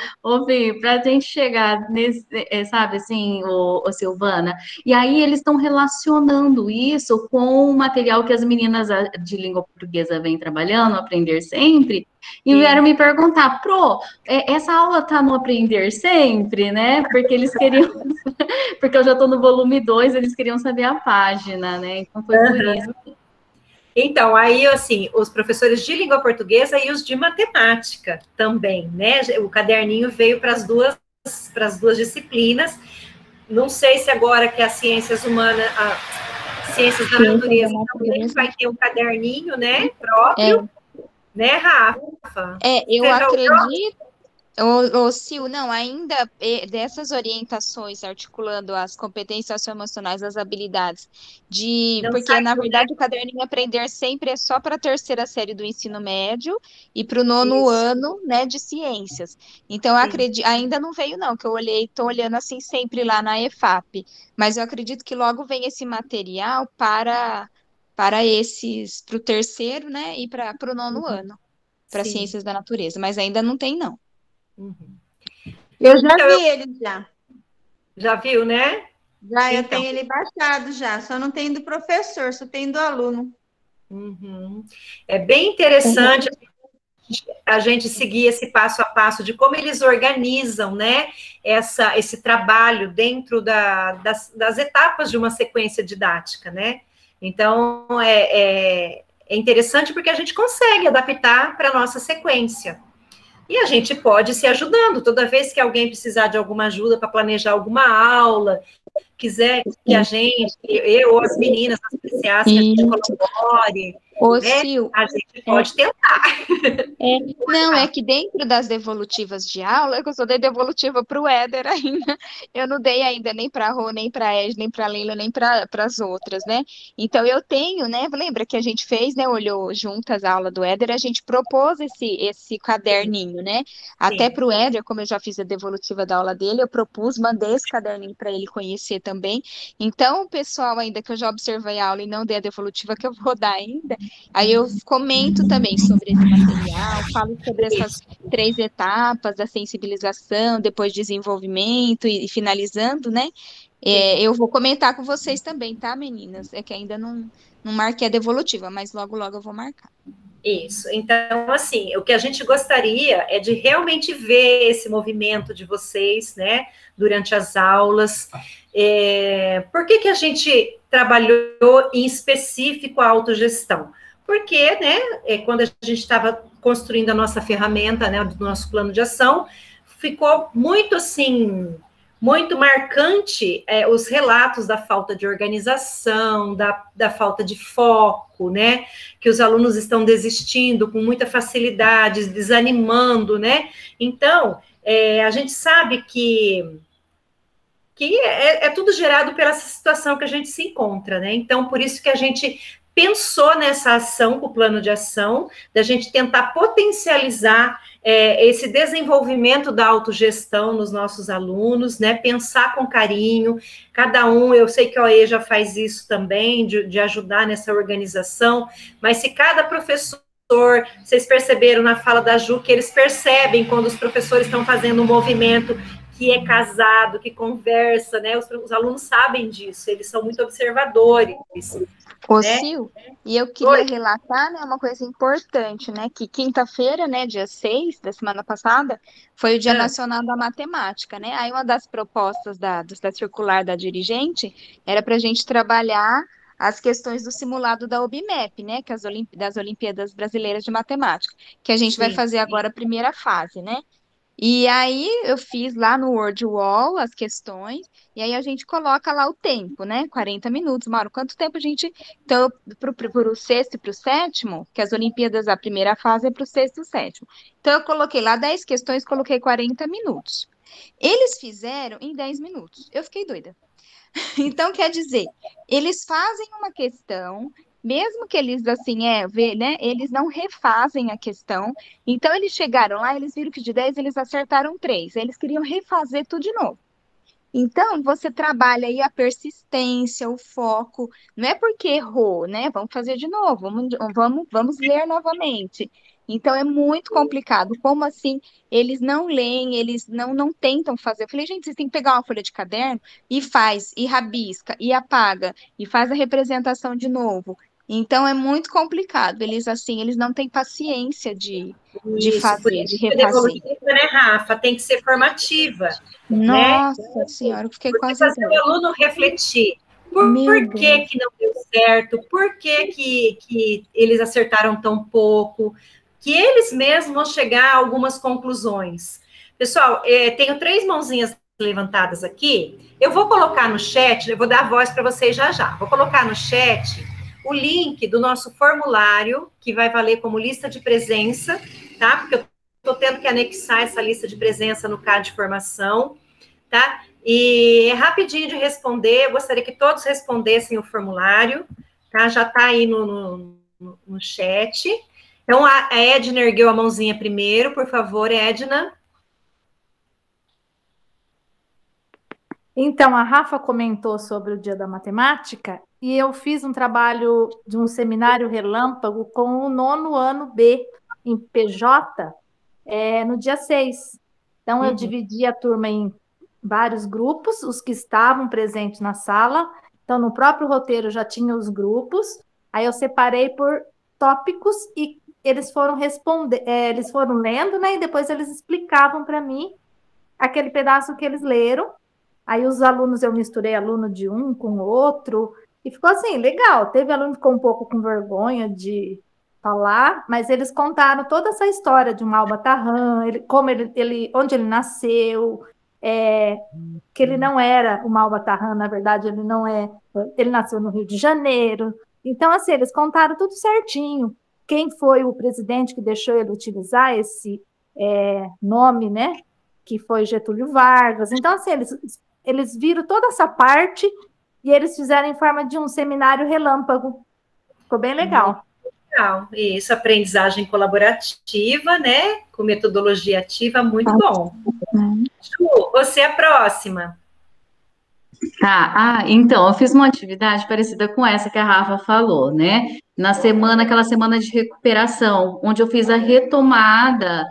para a gente chegar nesse, sabe, assim, o Silvana? E aí, eles estão relacionando isso com o material que as meninas de língua portuguesa vêm trabalhando, Aprender Sempre, e vieram me perguntar, essa aula está no Aprender Sempre, né? Porque eles queriam, porque eu já estou no volume 2, eles queriam saber a página, né? Então, foi por isso. Então, aí, assim, os professores de língua portuguesa e os de matemática também, né? O caderninho veio para as duas disciplinas. Não sei se agora que as ciências humanas, Ciências da Natureza também vai ter um caderninho, né, próprio, né, Rafa? Eu acredito. Sil, não, ainda dessas orientações, articulando as competências socioemocionais, as habilidades, porque, na verdade, o caderninho Aprender Sempre é só para a terceira série do ensino médio e para o nono ano, né, de ciências. Então, eu acredito, ainda não veio, não, que eu estou olhando assim sempre lá na EFAP, mas eu acredito que logo vem esse material para o terceiro, né, e para o nono ano, para ciências da natureza, mas ainda não tem, não. Eu já vi ele já. Já viu, né? Já, eu tenho ele baixado já, só não tem do professor, só tem do aluno. É bem interessante a gente seguir esse passo a passo de como eles organizam, né, esse trabalho dentro das etapas de uma sequência didática, né? Então, é interessante porque a gente consegue adaptar para a nossa sequência. E a gente pode se ajudando, toda vez que alguém precisar de alguma ajuda para planejar alguma aula, quiser que a gente, eu ou as meninas, as PCAs, que a gente colabore, né, a gente pode tentar. Não, é que dentro das devolutivas de aula, eu só dei devolutiva para o Éder ainda, eu não dei ainda nem para a Rô, nem para a Ed, nem para a Leila, nem para as outras, né? Então, eu tenho, né, lembra que a gente fez, né, olhou juntas a aula do Éder, a gente propôs esse caderninho, né? Até para o Éder, como eu já fiz a devolutiva da aula dele, eu propus, mandei esse caderninho para ele conhecer também. Então, o pessoal ainda que eu já observei a aula e não dei a devolutiva que eu vou dar ainda, aí eu comento também sobre esse material, falo sobre essas 3 etapas da sensibilização, depois desenvolvimento e finalizando, né? Eu vou comentar com vocês também, tá, meninas? É que ainda não marquei a devolutiva, mas logo, logo eu vou marcar. Isso. Então, assim, o que a gente gostaria é de realmente ver esse movimento de vocês, né, durante as aulas. Por que a gente trabalhou em específico a autogestão? Porque, né, quando a gente estava construindo a nossa ferramenta, né, do nosso plano de ação, ficou muito, assim, muito marcante os relatos da falta de organização, da falta de foco, né, que os alunos estão desistindo com muita facilidade, desanimando, né, então, a gente sabe que é tudo gerado pela situação que a gente se encontra, né, então, por isso que a gente pensou nessa ação, com o plano de ação, da gente tentar potencializar esse desenvolvimento da autogestão nos nossos alunos, né, pensar com carinho, cada um, eu sei que a OE já faz isso também, de ajudar nessa organização, mas se cada professor, vocês perceberam na fala da Ju, que eles percebem quando os professores estão fazendo um movimento que é casado, que conversa, né, os alunos sabem disso, eles são muito observadores. Sil, e eu queria relatar, né, uma coisa importante, né, que quinta-feira, né, dia 6 da semana passada, foi o Dia Nacional da Matemática, né, aí uma das propostas da circular da dirigente era para a gente trabalhar as questões do simulado da OBMEP, né, que das Olimpíadas Brasileiras de Matemática, que a gente vai fazer agora a primeira fase, né. E aí eu fiz lá no WordWall as questões, e aí a gente coloca lá o tempo, né? 40 minutos, Mauro. Quanto tempo a gente... Então, para o sexto e para o sétimo, que as Olimpíadas, a primeira fase é para o sexto e o sétimo. Então, eu coloquei lá 10 questões, coloquei 40 minutos. Eles fizeram em 10 minutos. Eu fiquei doida. Então, quer dizer, eles fazem uma questão... Mesmo que eles, assim, né, eles não refazem a questão. Então, eles chegaram lá, eles viram que de 10 eles acertaram 3. Eles queriam refazer tudo de novo. Então, você trabalha aí a persistência, o foco. Não é porque errou, né? Vamos fazer de novo, vamos ler novamente. Então, é muito complicado. Como assim? Eles não leem, eles não tentam fazer. Eu falei, gente, vocês têm que pegar uma folha de caderno e faz, e rabisca, e apaga, e faz a representação de novo. Então, é muito complicado. Eles, assim, eles não têm paciência de fazer, de refazer. Né, Rafa? Tem que ser formativa. Nossa, né? Senhora, eu fiquei quase... fazer o aluno refletir. Por que não deu certo? Por que eles acertaram tão pouco? Que eles mesmos vão chegar a algumas conclusões. Pessoal, tenho 3 mãozinhas levantadas aqui. Eu vou colocar no chat, eu vou dar a voz para vocês já já. Vou colocar no chat o link do nosso formulário, que vai valer como lista de presença, tá? Porque eu estou tendo que anexar essa lista de presença no CAD de formação, tá? E é rapidinho de responder, eu gostaria que todos respondessem o formulário, tá? Já está aí no chat. Então, a Edna ergueu a mãozinha primeiro, por favor, Edna. Então, a Rafa comentou sobre o Dia da Matemática e eu fiz um trabalho de um seminário relâmpago com o 9º ano B, em PJ, no dia 6. Então, eu dividi a turma em vários grupos, os que estavam presentes na sala. Então, no próprio roteiro já tinha os grupos, aí eu separei por tópicos e eles foram eles foram lendo, né? E depois eles explicavam para mim aquele pedaço que eles leram. Aí os alunos, eu misturei aluno de um com o outro, e ficou assim, legal. Teve aluno que ficou um pouco com vergonha de falar, mas eles contaram toda essa história de Malba Tarran, como onde ele nasceu, que ele não era o Malba Tarran, na verdade, ele nasceu no Rio de Janeiro. Então, assim, eles contaram tudo certinho. Quem foi o presidente que deixou ele utilizar esse nome, né? Que foi Getúlio Vargas. Então, assim, eles viram toda essa parte e eles fizeram em forma de um seminário relâmpago. Ficou bem legal. Legal. Isso, aprendizagem colaborativa, né? Com metodologia ativa, muito bom. Ju, você é a próxima. Então, eu fiz uma atividade parecida com essa que a Rafa falou, né? Aquela semana de recuperação, onde eu fiz a retomada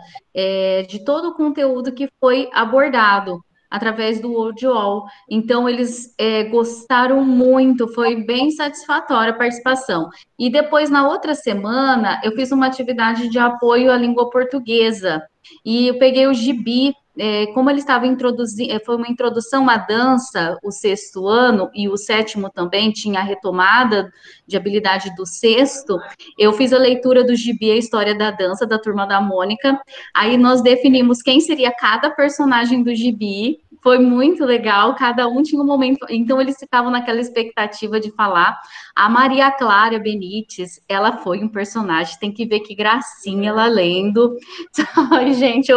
de todo o conteúdo que foi abordado através do Worldwall. Então, eles gostaram muito, foi bem satisfatória a participação. E depois, na outra semana, eu fiz uma atividade de apoio à língua portuguesa, e eu peguei o gibi. Como ele estava introduzindo, foi uma introdução à dança, o 6º ano, e o 7º também tinha a retomada de habilidade do 6º, eu fiz a leitura do gibi A História da Dança, da Turma da Mônica, aí nós definimos quem seria cada personagem do gibi, foi muito legal, cada um tinha um momento, então eles ficavam naquela expectativa de falar. A Maria Clara Benites, ela foi um personagem, tem que ver que gracinha ela lendo. Ai, gente,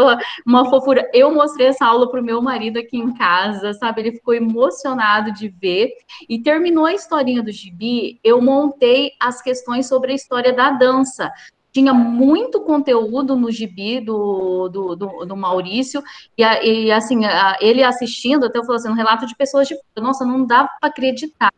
uma fofura. Eu mostrei essa aula para o meu marido aqui em casa, sabe? Ele ficou emocionado de ver. E terminou a historinha do gibi, eu montei as questões sobre a história da dança. Tinha muito conteúdo no gibi do Maurício, e assim, ele assistindo, até eu falei assim, um relato de pessoas de... Nossa, não dá para acreditar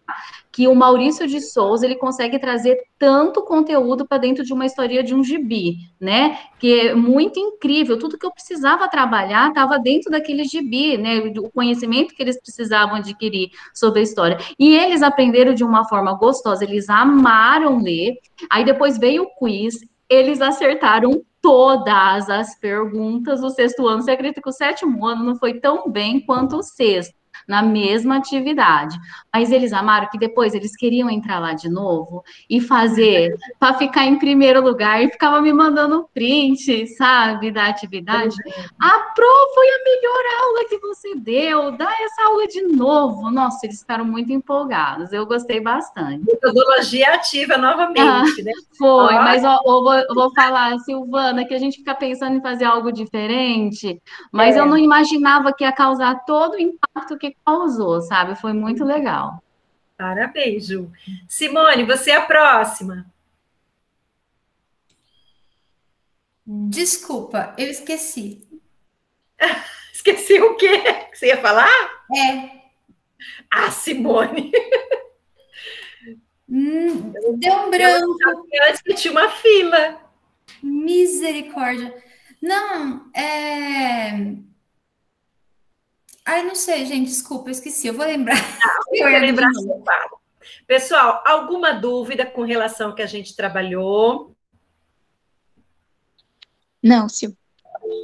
que o Maurício de Souza, ele consegue trazer tanto conteúdo para dentro de uma história de um gibi, né? Que é muito incrível, tudo que eu precisava trabalhar estava dentro daquele gibi, né? O conhecimento que eles precisavam adquirir sobre a história. E eles aprenderam de uma forma gostosa, eles amaram ler, aí depois veio o quiz, eles acertaram todas as perguntas do 6º ano. Você acredita que o 7º ano não foi tão bem quanto o 6º, na mesma atividade. Mas eles amaram que depois eles queriam entrar lá de novo e fazer para ficar em primeiro lugar, e ficava me mandando print, sabe, da atividade. A Pro, foi a melhor aula que você deu, dá essa aula de novo. Nossa, eles ficaram muito empolgados, eu gostei bastante. Metodologia ativa novamente, né? Foi, mas eu vou falar, Silvana, que a gente fica pensando em fazer algo diferente, mas eu não imaginava que ia causar todo o impacto que causou, sabe? Foi muito legal. Parabéns, Ju. Simone, você é a próxima. Desculpa, eu esqueci. Esqueci o quê? Você ia falar? Simone. Deu um branco. Antes que tinha uma fila. Misericórdia. Não, Ai, não sei, gente, desculpa, eu esqueci, eu vou lembrar. Pessoal, alguma dúvida com relação ao que a gente trabalhou? Não, Sil.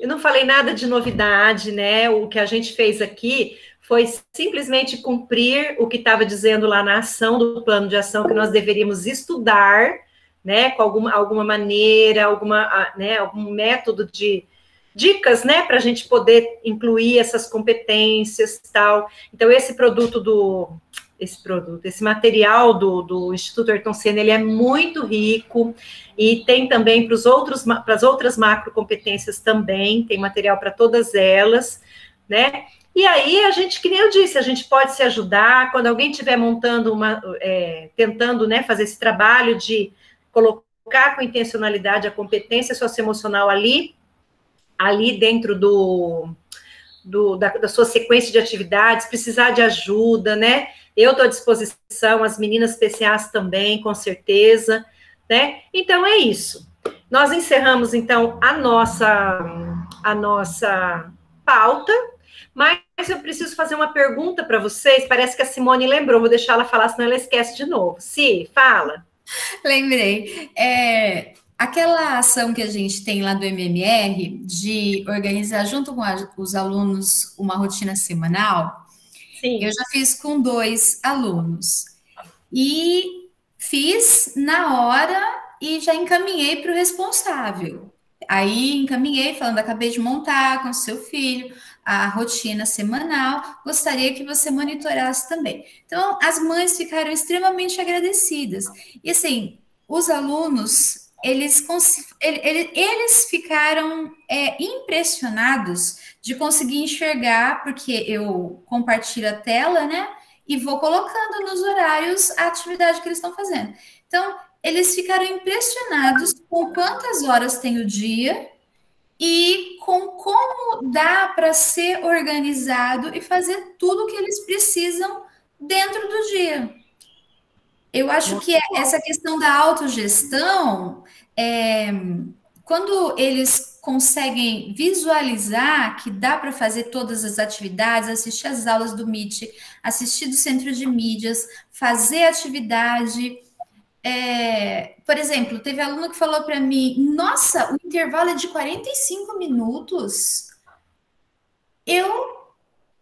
Eu não falei nada de novidade, né? O que a gente fez aqui foi simplesmente cumprir o que estava dizendo lá na ação do plano de ação, que nós deveríamos estudar, né? Com alguma maneira, algum método de dicas, né, para a gente poder incluir essas competências e tal. Então, esse material do Instituto Ayrton Senna, ele é muito rico, e tem também para as outras macrocompetências também, tem material para todas elas, né? E aí, a gente, que nem eu disse, a gente pode se ajudar, quando alguém estiver montando tentando, né, fazer esse trabalho de colocar com intencionalidade a competência socioemocional ali dentro da sua sequência de atividades, precisar de ajuda, né? Eu estou à disposição, as meninas PCAs também, com certeza, né? Então, é isso. Nós encerramos, então, a nossa pauta, mas eu preciso fazer uma pergunta para vocês, parece que a Simone lembrou, vou deixar ela falar, senão ela esquece de novo. Si, fala. Lembrei. Aquela ação que a gente tem lá do MMR, de organizar junto com os alunos uma rotina semanal, sim, eu já fiz com 2 alunos. E fiz na hora e já encaminhei para o responsável. Aí encaminhei, falando, acabei de montar com seu filho a rotina semanal, gostaria que você monitorasse também. Então, as mães ficaram extremamente agradecidas. E assim, os alunos, eles ficaram impressionados de conseguir enxergar, porque eu compartilho a tela, né? E vou colocando nos horários a atividade que eles estão fazendo. Então, eles ficaram impressionados com quantas horas tem o dia e com como dá para ser organizado e fazer tudo o que eles precisam dentro do dia. Eu acho que essa questão da autogestão, quando eles conseguem visualizar que dá para fazer todas as atividades, assistir as aulas do Meet, assistir do centro de mídias, fazer atividade. Por exemplo, teve aluno que falou para mim, nossa, o intervalo é de 45 minutos.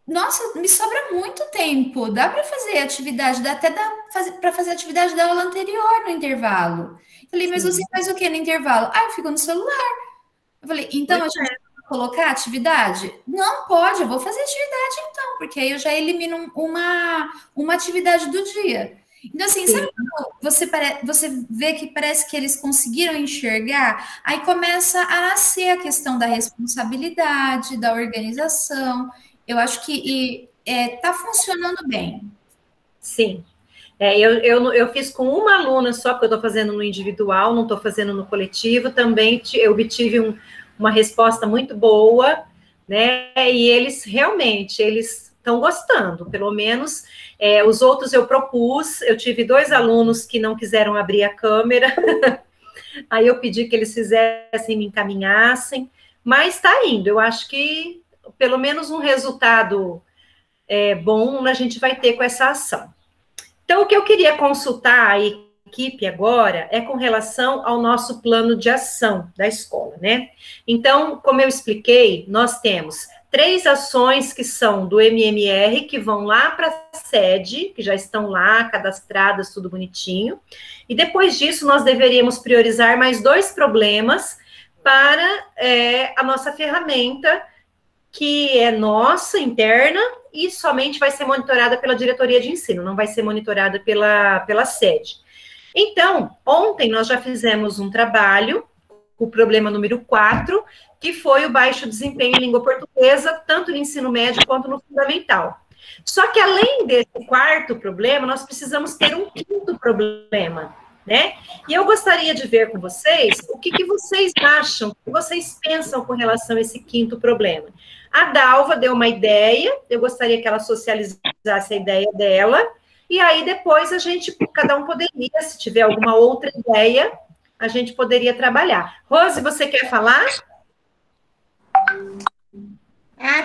Nossa, me sobra muito tempo, dá para fazer atividade, dá para fazer atividade da aula anterior no intervalo. Eu falei, mas você faz o que no intervalo? Eu fico no celular. Eu falei, então a gente vai colocar atividade? Não pode, eu vou fazer atividade então, porque aí eu já elimino uma atividade do dia. Então, assim, sabe quando você vê que parece que eles conseguiram enxergar? Aí começa a nascer a questão da responsabilidade, da organização. Eu acho que está funcionando bem. Sim. Eu fiz com uma aluna só, porque eu estou fazendo no individual, não estou fazendo no coletivo. Também eu obtive uma resposta muito boa, né? E eles realmente, estão gostando, pelo menos. Os outros eu propus, eu tive 2 alunos que não quiseram abrir a câmera, aí eu pedi que eles fizessem, me encaminhassem, mas está indo, eu acho que pelo menos um resultado bom a gente vai ter com essa ação. Então, o que eu queria consultar a equipe agora é com relação ao nosso plano de ação da escola, né? Então, como eu expliquei, nós temos 3 ações que são do MMR, que vão lá para a sede, que já estão lá cadastradas, tudo bonitinho. E depois disso, nós deveríamos priorizar mais 2 problemas para a nossa ferramenta, que é nossa, interna, e somente vai ser monitorada pela diretoria de ensino, não vai ser monitorada pela sede. Então, ontem nós já fizemos um trabalho, o problema número 4, que foi o baixo desempenho em língua portuguesa, tanto no ensino médio quanto no fundamental. Só que, além desse 4º problema, nós precisamos ter um 5º problema, né? E eu gostaria de ver com vocês o que vocês acham, o que vocês pensam com relação a esse 5º problema. A Dalva deu uma ideia, eu gostaria que ela socializasse a ideia dela, e aí depois cada um poderia, se tiver alguma outra ideia, a gente poderia trabalhar. Rose, você quer falar?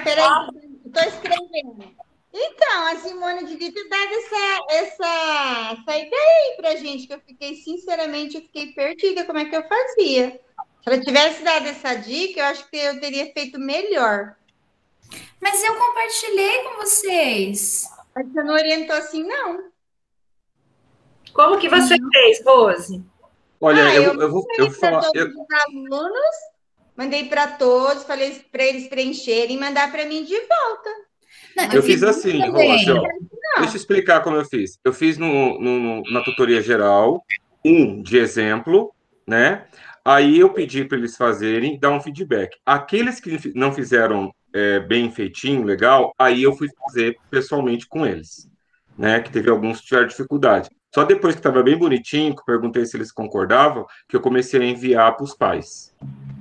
Peraí, estou escrevendo. Então, a Simone devia ter dado essa ideia aí pra gente, que eu fiquei perdida, como é que eu fazia? Se ela tivesse dado essa dica, eu acho que eu teria feito melhor. Mas eu compartilhei com vocês. Mas você não orientou assim, não. Como que você fez, Rose? Olha, eu vou falar. Alunos, mandei para todos, falei para eles preencherem e mandar para mim de volta. Não, eu fiz assim, Rose, deixa eu explicar como eu fiz. Eu fiz na tutoria geral, de exemplo, né? Aí eu pedi para eles fazerem, dar um feedback. Aqueles que não fizeram bem feitinho, legal, aí eu fui fazer pessoalmente com eles, né? Que teve alguns que tiveram dificuldade. Só depois que estava bem bonitinho, que eu perguntei se eles concordavam, que eu comecei a enviar para os pais.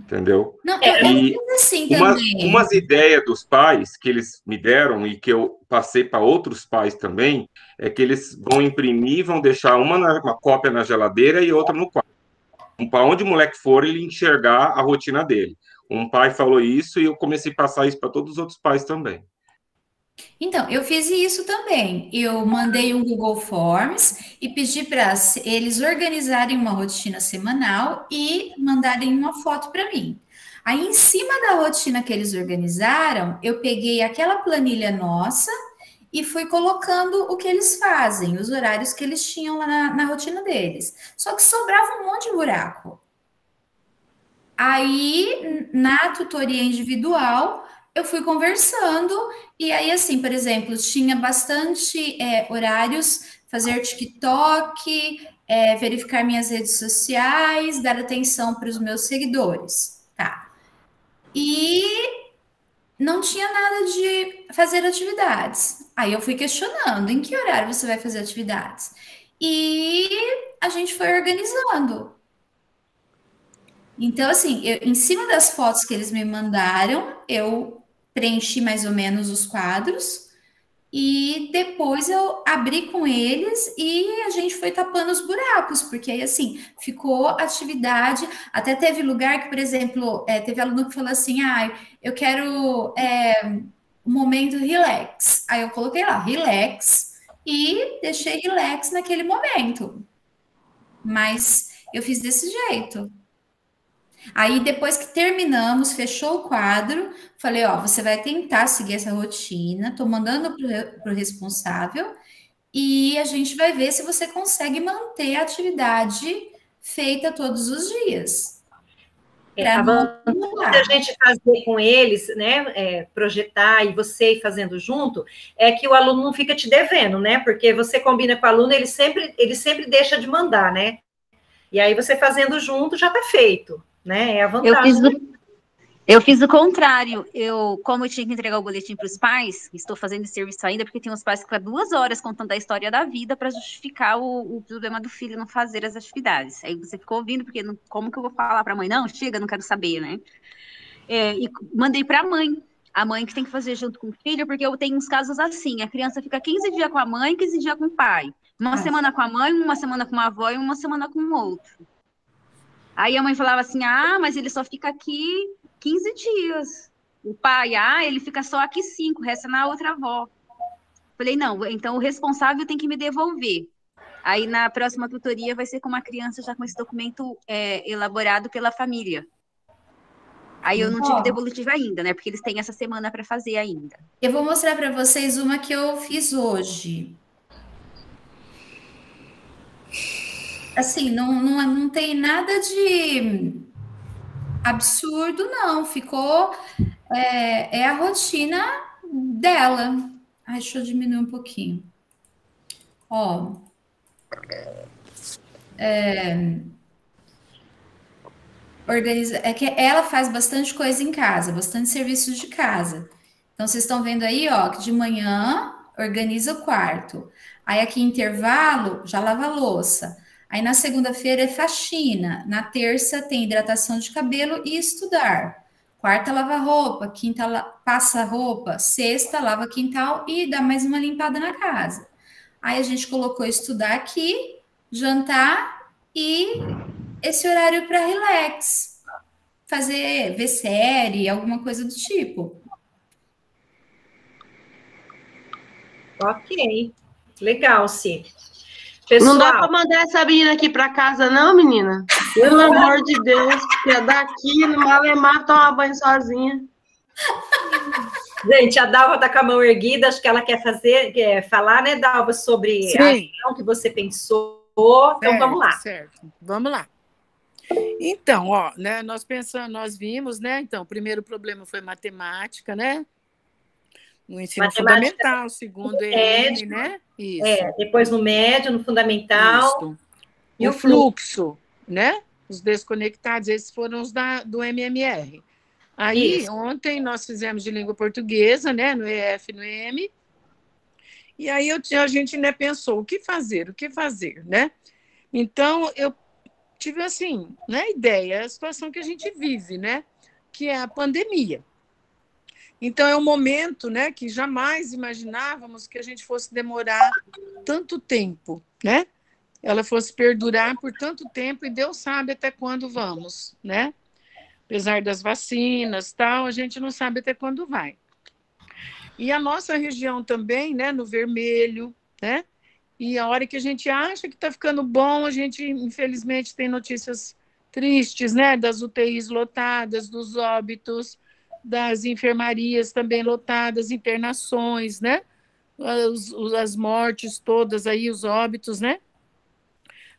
Entendeu? Não, eu assim também. Umas ideias dos pais que eles me deram e que eu passei para outros pais também, é que eles vão imprimir, vão deixar uma cópia na geladeira e outra no quarto. Para onde o moleque for, ele enxergar a rotina dele. Um pai falou isso e eu comecei a passar isso para todos os outros pais também. Então, eu fiz isso também. Eu mandei um Google Forms e pedi para eles organizarem uma rotina semanal e mandarem uma foto para mim. Aí, em cima da rotina que eles organizaram, eu peguei aquela planilha nossa e fui colocando o que eles fazem, os horários que eles tinham lá na rotina deles. Só que sobrava um monte de buraco. Aí, na tutoria individual, eu fui conversando, e aí, assim, por exemplo, tinha bastante horários, fazer TikTok, verificar minhas redes sociais, dar atenção para os meus seguidores, tá? E não tinha nada de fazer atividades. Aí eu fui questionando, em que horário você vai fazer atividades? E a gente foi organizando. Então, assim, em cima das fotos que eles me mandaram, eu preenchi mais ou menos os quadros e depois eu abri com eles e a gente foi tapando os buracos, porque aí, assim, ficou atividade. Até teve lugar que, por exemplo, teve aluno que falou assim, eu quero um momento relax. Aí eu coloquei lá, relax, e deixei relax naquele momento. Mas eu fiz desse jeito. Aí, depois que terminamos, fechou o quadro, falei, você vai tentar seguir essa rotina, tô mandando para o responsável, e a gente vai ver se você consegue manter a atividade feita todos os dias. A vantagem da gente fazer com eles, né, projetar e você ir fazendo junto, é que o aluno não fica te devendo, né, porque você combina com o aluno, ele sempre deixa de mandar, né, e aí você fazendo junto já tá feito. Né? É a vantagem. Eu fiz o contrário. Como eu tinha que entregar o boletim para os pais, estou fazendo esse serviço ainda, porque tem uns pais que ficam 2 horas contando a história da vida para justificar o problema do filho não fazer as atividades. Aí você ficou ouvindo, porque como que eu vou falar para a mãe? Não, chega, não quero saber, né? E mandei para a mãe que tem que fazer junto com o filho, porque eu tenho uns casos assim, a criança fica 15 dias com a mãe, 15 dias com o pai. Uma semana com a mãe, uma semana com uma avó e uma semana com o outro. Aí a mãe falava assim, mas ele só fica aqui 15 dias. O pai, ele fica só aqui 5, resta na outra avó. Falei, não, então o responsável tem que me devolver. Aí na próxima tutoria vai ser com uma criança já com esse documento elaborado pela família. Aí eu não tive devolutivo ainda, né? Porque eles têm essa semana para fazer ainda. Eu vou mostrar para vocês uma que eu fiz hoje. Assim, não tem nada de absurdo, não. Ficou... É a rotina dela. Deixa eu diminuir um pouquinho. Que ela faz bastante coisa em casa, bastante serviços de casa. Então, vocês estão vendo aí, que de manhã organiza o quarto. Aí, aqui, intervalo, já lava a louça. Aí, na segunda-feira é faxina. Na terça tem hidratação de cabelo e estudar. Quarta, lava roupa. Quinta, passa roupa. Sexta, lava quintal e dá mais uma limpada na casa. Aí, a gente colocou estudar aqui, jantar e esse horário para relax. Ver série, alguma coisa do tipo. Ok. Legal, sim. Pessoal, não dá para mandar essa menina aqui para casa, não, menina? Pelo amor de Deus, porque daqui no Malemar tomar banho sozinha. Gente, a Dalva está com a mão erguida, acho que ela quer falar, né, Dalva, sobre a ação que você pensou. Então, vamos lá. Certo, vamos lá. Então, ó, né, nós vimos, né? Então, o primeiro problema foi matemática, né? No ensino fundamental, segundo EM, né? Isso. Depois no médio, no fundamental. Isso. E o fluxo, né? Os desconectados, esses foram os do MMR. Aí, ontem, nós fizemos de língua portuguesa, né? No EF, no EM. E aí, a gente, né, pensou, o que fazer, né? Então, eu tive, assim, né, ideia, a situação que a gente vive, né? Que é a pandemia. Então, é um momento, né, que jamais imaginávamos que a gente fosse demorar tanto tempo, né? Ela fosse perdurar por tanto tempo e Deus sabe até quando vamos, né? Apesar das vacinas, tal, a gente não sabe até quando vai. E a nossa região também, né, no vermelho, né? E a hora que a gente acha que está ficando bom, a gente, infelizmente, tem notícias tristes, né? Das UTIs lotadas, dos óbitos, das enfermarias também lotadas, internações, né? As mortes todas aí, os óbitos, né?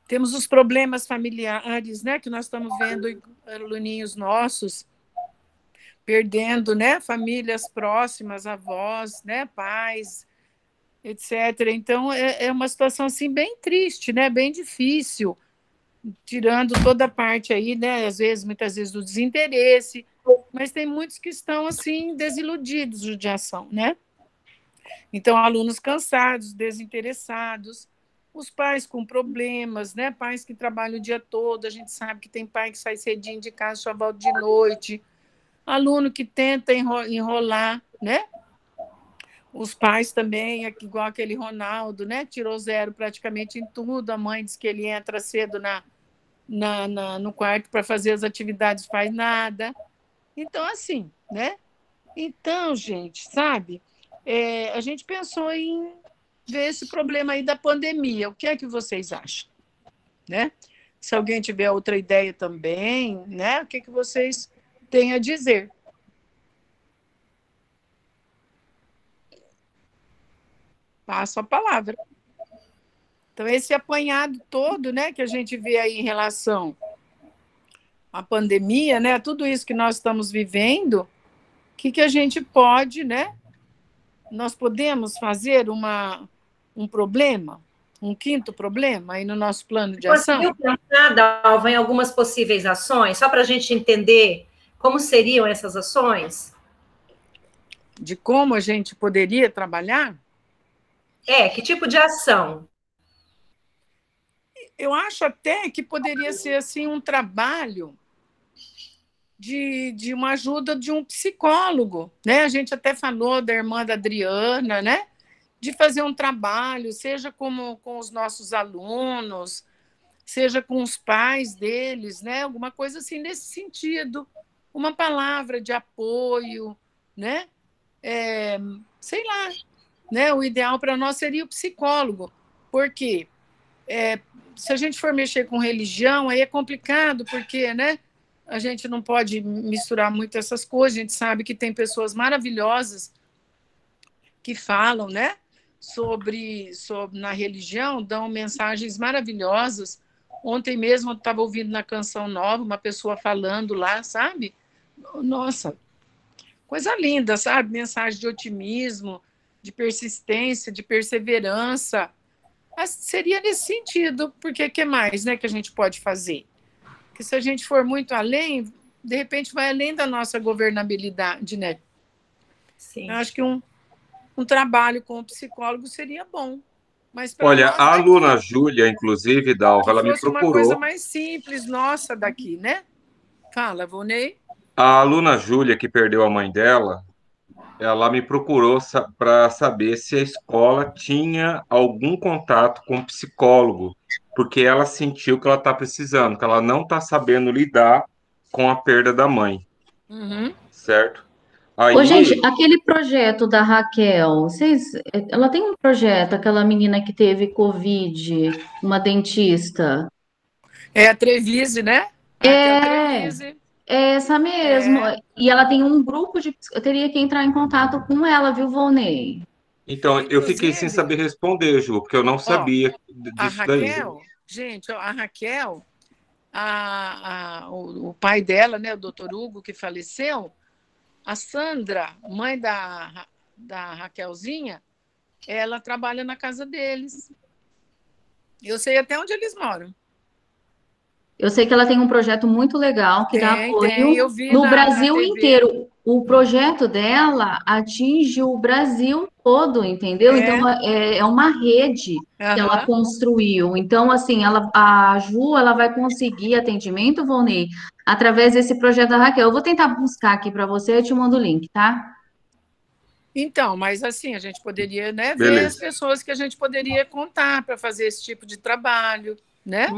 Temos os problemas familiares, né? Que nós estamos vendo aluninhos nossos perdendo, né? Famílias próximas, avós, né? Pais, etc. Então, é uma situação, assim, bem triste, né? Bem difícil, tirando toda a parte aí, né? Muitas vezes, do desinteresse, mas tem muitos que estão, assim, desiludidos de judiação, né? Então, alunos cansados, desinteressados, os pais com problemas, né? Pais que trabalham o dia todo, a gente sabe que tem pai que sai cedinho de casa, só volta de noite, aluno que tenta enrolar, né? Os pais também, igual aquele Ronaldo, né? Tirou 0 praticamente em tudo, a mãe diz que ele entra cedo no quarto para fazer as atividades, faz nada. Então, assim, né? Então, gente, sabe? A gente pensou em ver esse problema aí da pandemia. O que é que vocês acham? Né? Se alguém tiver outra ideia também, né? O que vocês têm a dizer? Passo a palavra. Então, esse apanhado todo, né, que a gente vê aí em relação à pandemia, né, tudo isso que nós estamos vivendo, o que a gente pode, né? Nós podemos fazer um problema, um quinto problema aí no nosso plano de ação? Conseguiu pensar, Dalva, em algumas possíveis ações, só para a gente entender como seriam essas ações? De como a gente poderia trabalhar? Que tipo de ação? Eu acho até que poderia ser, assim, um trabalho de uma ajuda de um psicólogo, né? A gente até falou da irmã da Adriana, né? De fazer um trabalho, seja com os nossos alunos, seja com os pais deles, né? Alguma coisa assim nesse sentido, uma palavra de apoio, né? Sei lá, né? O ideal para nós seria o psicólogo, porque se a gente for mexer com religião, aí é complicado, porque, né? A gente não pode misturar muito essas coisas, a gente sabe que tem pessoas maravilhosas que falam, né? Sobre na religião, dão mensagens maravilhosas. Ontem mesmo eu estava ouvindo na Canção Nova uma pessoa falando lá, sabe? Nossa, coisa linda, sabe? Mensagem de otimismo, de persistência, de perseverança. Mas seria nesse sentido, porque o que mais, né, que a gente pode fazer? Porque se a gente for muito além, de repente vai além da nossa governabilidade, né? Sim. Eu acho que um trabalho com o psicólogo seria bom. Mas olha, a aluna Júlia, inclusive, Dalva, ela me procurou. Uma coisa mais simples, nossa, daqui, né? Fala, Vonei. A aluna Júlia, que perdeu a mãe dela, ela me procurou para saber se a escola tinha algum contato com o psicólogo, porque ela sentiu que ela está precisando, que ela não está sabendo lidar com a perda da mãe. Uhum. Certo? Aí... Ô, gente, aquele projeto da Raquel, ela tem um projeto, aquela menina que teve Covid, uma dentista. É a Trevise, né? É essa mesmo. E ela tem um grupo eu teria que entrar em contato com ela, viu, Volney? Então, eu fiquei sem saber responder, Ju, porque eu não sabia disso daí. Gente, a o pai dela, né, o doutor Hugo, que faleceu, a Sandra, mãe da Raquelzinha, ela trabalha na casa deles. Eu sei até onde eles moram. Eu sei que ela tem um projeto muito legal que dá apoio eu vi no na Brasil TV. inteiro. O projeto dela atinge o Brasil todo, entendeu? Então, é uma rede que ela construiu. Então, assim, a Ju, ela vai conseguir atendimento, Volney, através desse projeto da Raquel. Eu vou tentar buscar aqui para você, eu te mando o link, tá? Então, mas assim, a gente poderia, né, ver as pessoas que a gente poderia contar para fazer esse tipo de trabalho, né?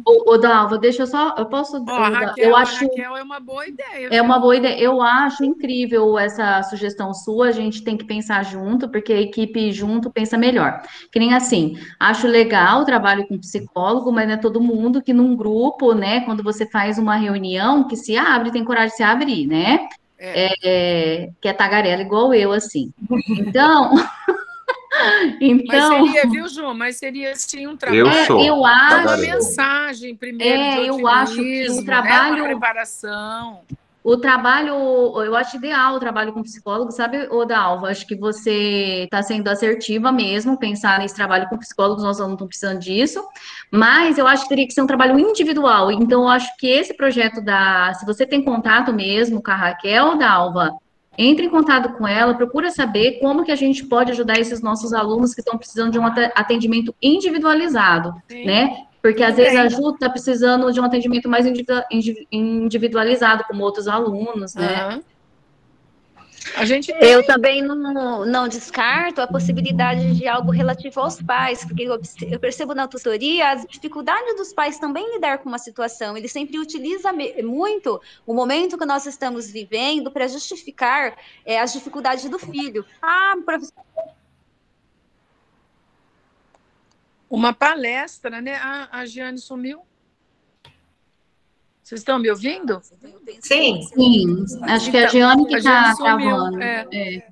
Ô, Dalva, deixa eu só, eu posso... eu acho, a Raquel é uma boa ideia. É uma boa ideia. Eu acho incrível essa sugestão sua, a gente tem que pensar junto, porque a equipe junto pensa melhor. Que nem assim, acho legal o trabalho com psicólogo, mas não é todo mundo que num grupo, né, quando você faz uma reunião, que se abre, tem coragem de se abrir, né? Que é tagarela igual eu, assim. Então... Mas seria, viu, Ju? Mas seria sim um trabalho. Eu acho. Uma mensagem primeiro de otimismo, eu acho que o trabalho, né? Uma preparação. O trabalho, eu acho ideal o trabalho com psicólogo, sabe, Dalva? Acho que você está sendo assertiva mesmo, pensar nesse trabalho com psicólogos, nós não estamos precisando disso, mas eu acho que teria que ser um trabalho individual. Então, eu acho que esse projeto se você tem contato mesmo com a Raquel, Dalva, entre em contato com ela, procura saber como que a gente pode ajudar esses nossos alunos que estão precisando de um atendimento individualizado, né? Porque às vezes a Ju está precisando de um atendimento mais individualizado, como outros alunos, né? Eu também não descarto a possibilidade de algo relativo aos pais, porque eu percebo na tutoria as dificuldades dos pais também lidar com uma situação. Ele sempre utiliza muito o momento que nós estamos vivendo para justificar as dificuldades do filho. Professor. Uma palestra, né? A Giane sumiu. Vocês estão me ouvindo? Sim. Acho que é a Giane que está travando.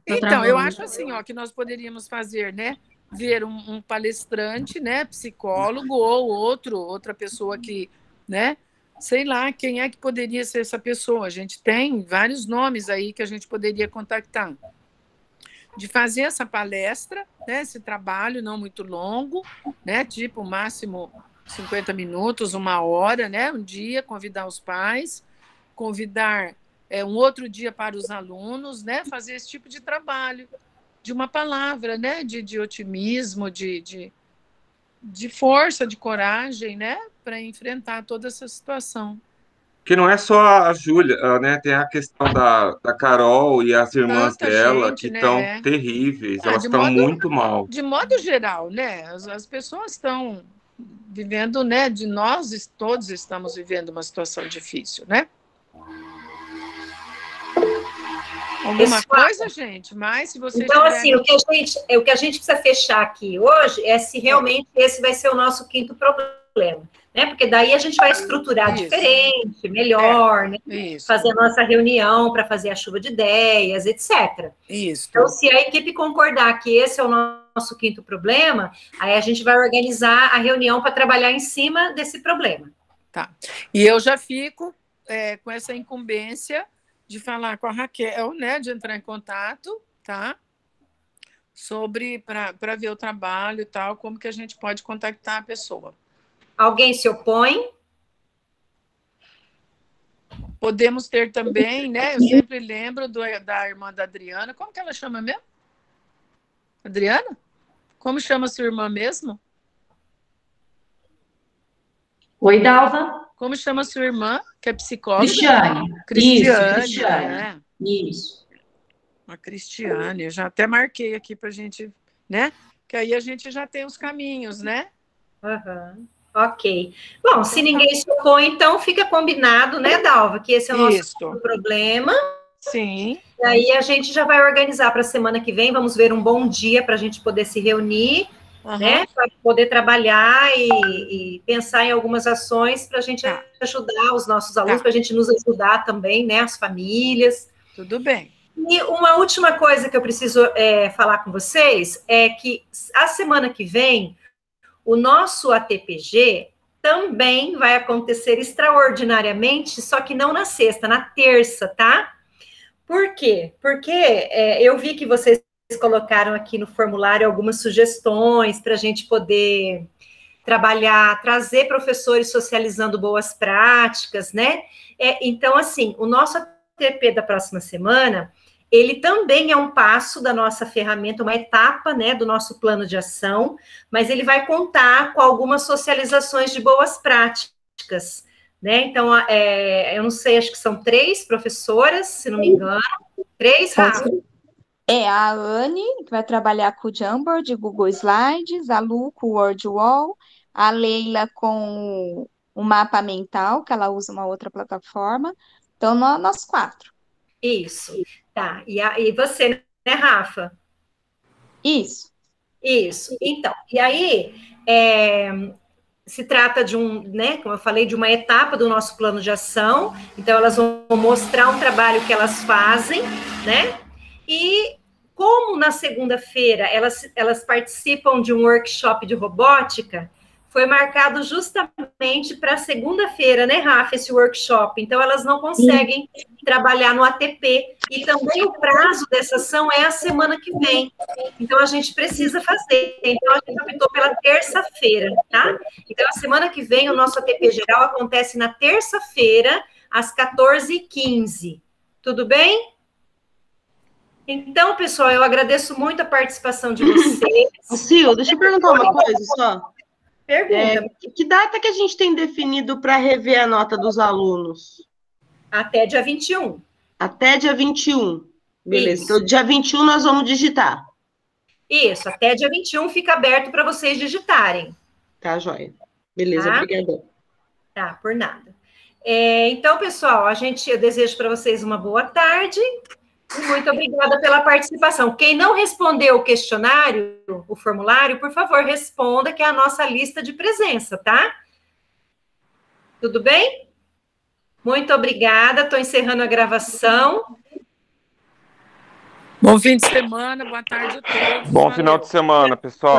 Então, eu acho assim, ó, que nós poderíamos fazer, né? Ver um palestrante, né? Psicólogo ou outra pessoa que, né? Sei lá, quem é que poderia ser essa pessoa? A gente tem vários nomes aí que a gente poderia contactar. De fazer essa palestra, né, esse trabalho não muito longo, né, tipo máximo 50 minutos, 1 hora, né, um dia, convidar os pais, convidar um outro dia para os alunos, né, fazer esse tipo de trabalho, de uma palavra, né, de otimismo, de força, de coragem, né, para enfrentar toda essa situação. Que não é só a Júlia, né? Tem a questão da Carol e as irmãs dela, que estão terríveis, elas estão muito mal. De modo geral, né? As pessoas estão vivendo, né? Nós todos estamos vivendo uma situação difícil, né? Alguma coisa, gente? Mas se vocês Então, assim, o que a gente precisa fechar aqui hoje é se realmente esse vai ser o nosso 5º problema. Né? Porque daí a gente vai estruturar diferente, melhor, né? Fazer a nossa reunião para fazer a chuva de ideias, etc. Então, se a equipe concordar que esse é o nosso 5º problema, aí a gente vai organizar a reunião para trabalhar em cima desse problema. Tá. E eu já fico com essa incumbência de falar com a Raquel, né? De entrar em contato, tá? Sobre, para ver o trabalho e tal, como que a gente pode contactar a pessoa. Alguém se opõe? Podemos ter também, né? Eu sempre lembro da irmã da Adriana. Como que ela chama mesmo? Adriana? Como chama sua irmã mesmo? Oi, Dalva. Como chama sua irmã, que é psicóloga? Cristiane. Isso. A Cristiane. Eu já até marquei aqui para a gente, né? Que aí a gente já tem os caminhos, né? Ok. Bom, se ninguém se opõe, então fica combinado, né, Dalva, que esse é o nosso problema. Sim. E aí a gente já vai organizar para a semana que vem, vamos ver um bom dia para a gente poder se reunir, né, para poder trabalhar e pensar em algumas ações para a gente ajudar os nossos alunos, para a gente nos ajudar também, né, as famílias. Tudo bem. E uma última coisa que eu preciso falar com vocês é que a semana que vem, o nosso ATPG, também vai acontecer extraordinariamente, só que não na sexta, na terça, tá? Por quê? Porque eu vi que vocês colocaram aqui no formulário algumas sugestões para a gente poder trabalhar, trazer professores socializando boas práticas, né? Então, assim, o nosso ATP da próxima semana, ele também é um passo da nossa ferramenta, uma etapa, né, do nosso plano de ação, mas ele vai contar com algumas socializações de boas práticas, né? Então, eu não sei, acho que são 3 professoras, se não me engano. 3, Rafa? A Anne, que vai trabalhar com o Jamboard, Google Slides, a Lu com o WordWall, a Leila com o mapa mental, que ela usa uma outra plataforma. Então, nós 4. Isso, tá. E você, né, Rafa? Isso. Então, e aí, se trata de né, como eu falei, de uma etapa do nosso plano de ação. Então, elas vão mostrar um trabalho que elas fazem, né? E como na segunda-feira elas participam de um workshop de robótica, foi marcado justamente para segunda-feira, né, Rafa, esse workshop. Então, elas não conseguem trabalhar no ATP. E também o prazo dessa ação é a semana que vem. Então, a gente precisa fazer. Então, a gente optou pela terça-feira, tá? Então, a semana que vem, o nosso ATP geral acontece na terça-feira, às 14h15. Tudo bem? Então, pessoal, eu agradeço muito a participação de vocês. Sil, deixa eu perguntar uma coisa só. Pergunta. Que data que a gente tem definido para rever a nota dos alunos? Até dia 21. Até dia 21. Beleza. Isso. Então, dia 21 nós vamos digitar. Isso, até dia 21 fica aberto para vocês digitarem. Tá, joia. Beleza, Tá? obrigada. Tá, por nada. Então, pessoal, eu desejo para vocês uma boa tarde. Muito obrigada pela participação. Quem não respondeu o questionário, o formulário, por favor, responda, que é a nossa lista de presença, tá? Tudo bem? Muito obrigada. Estou encerrando a gravação. Bom fim de semana, boa tarde a todos. Bom final de semana, pessoal.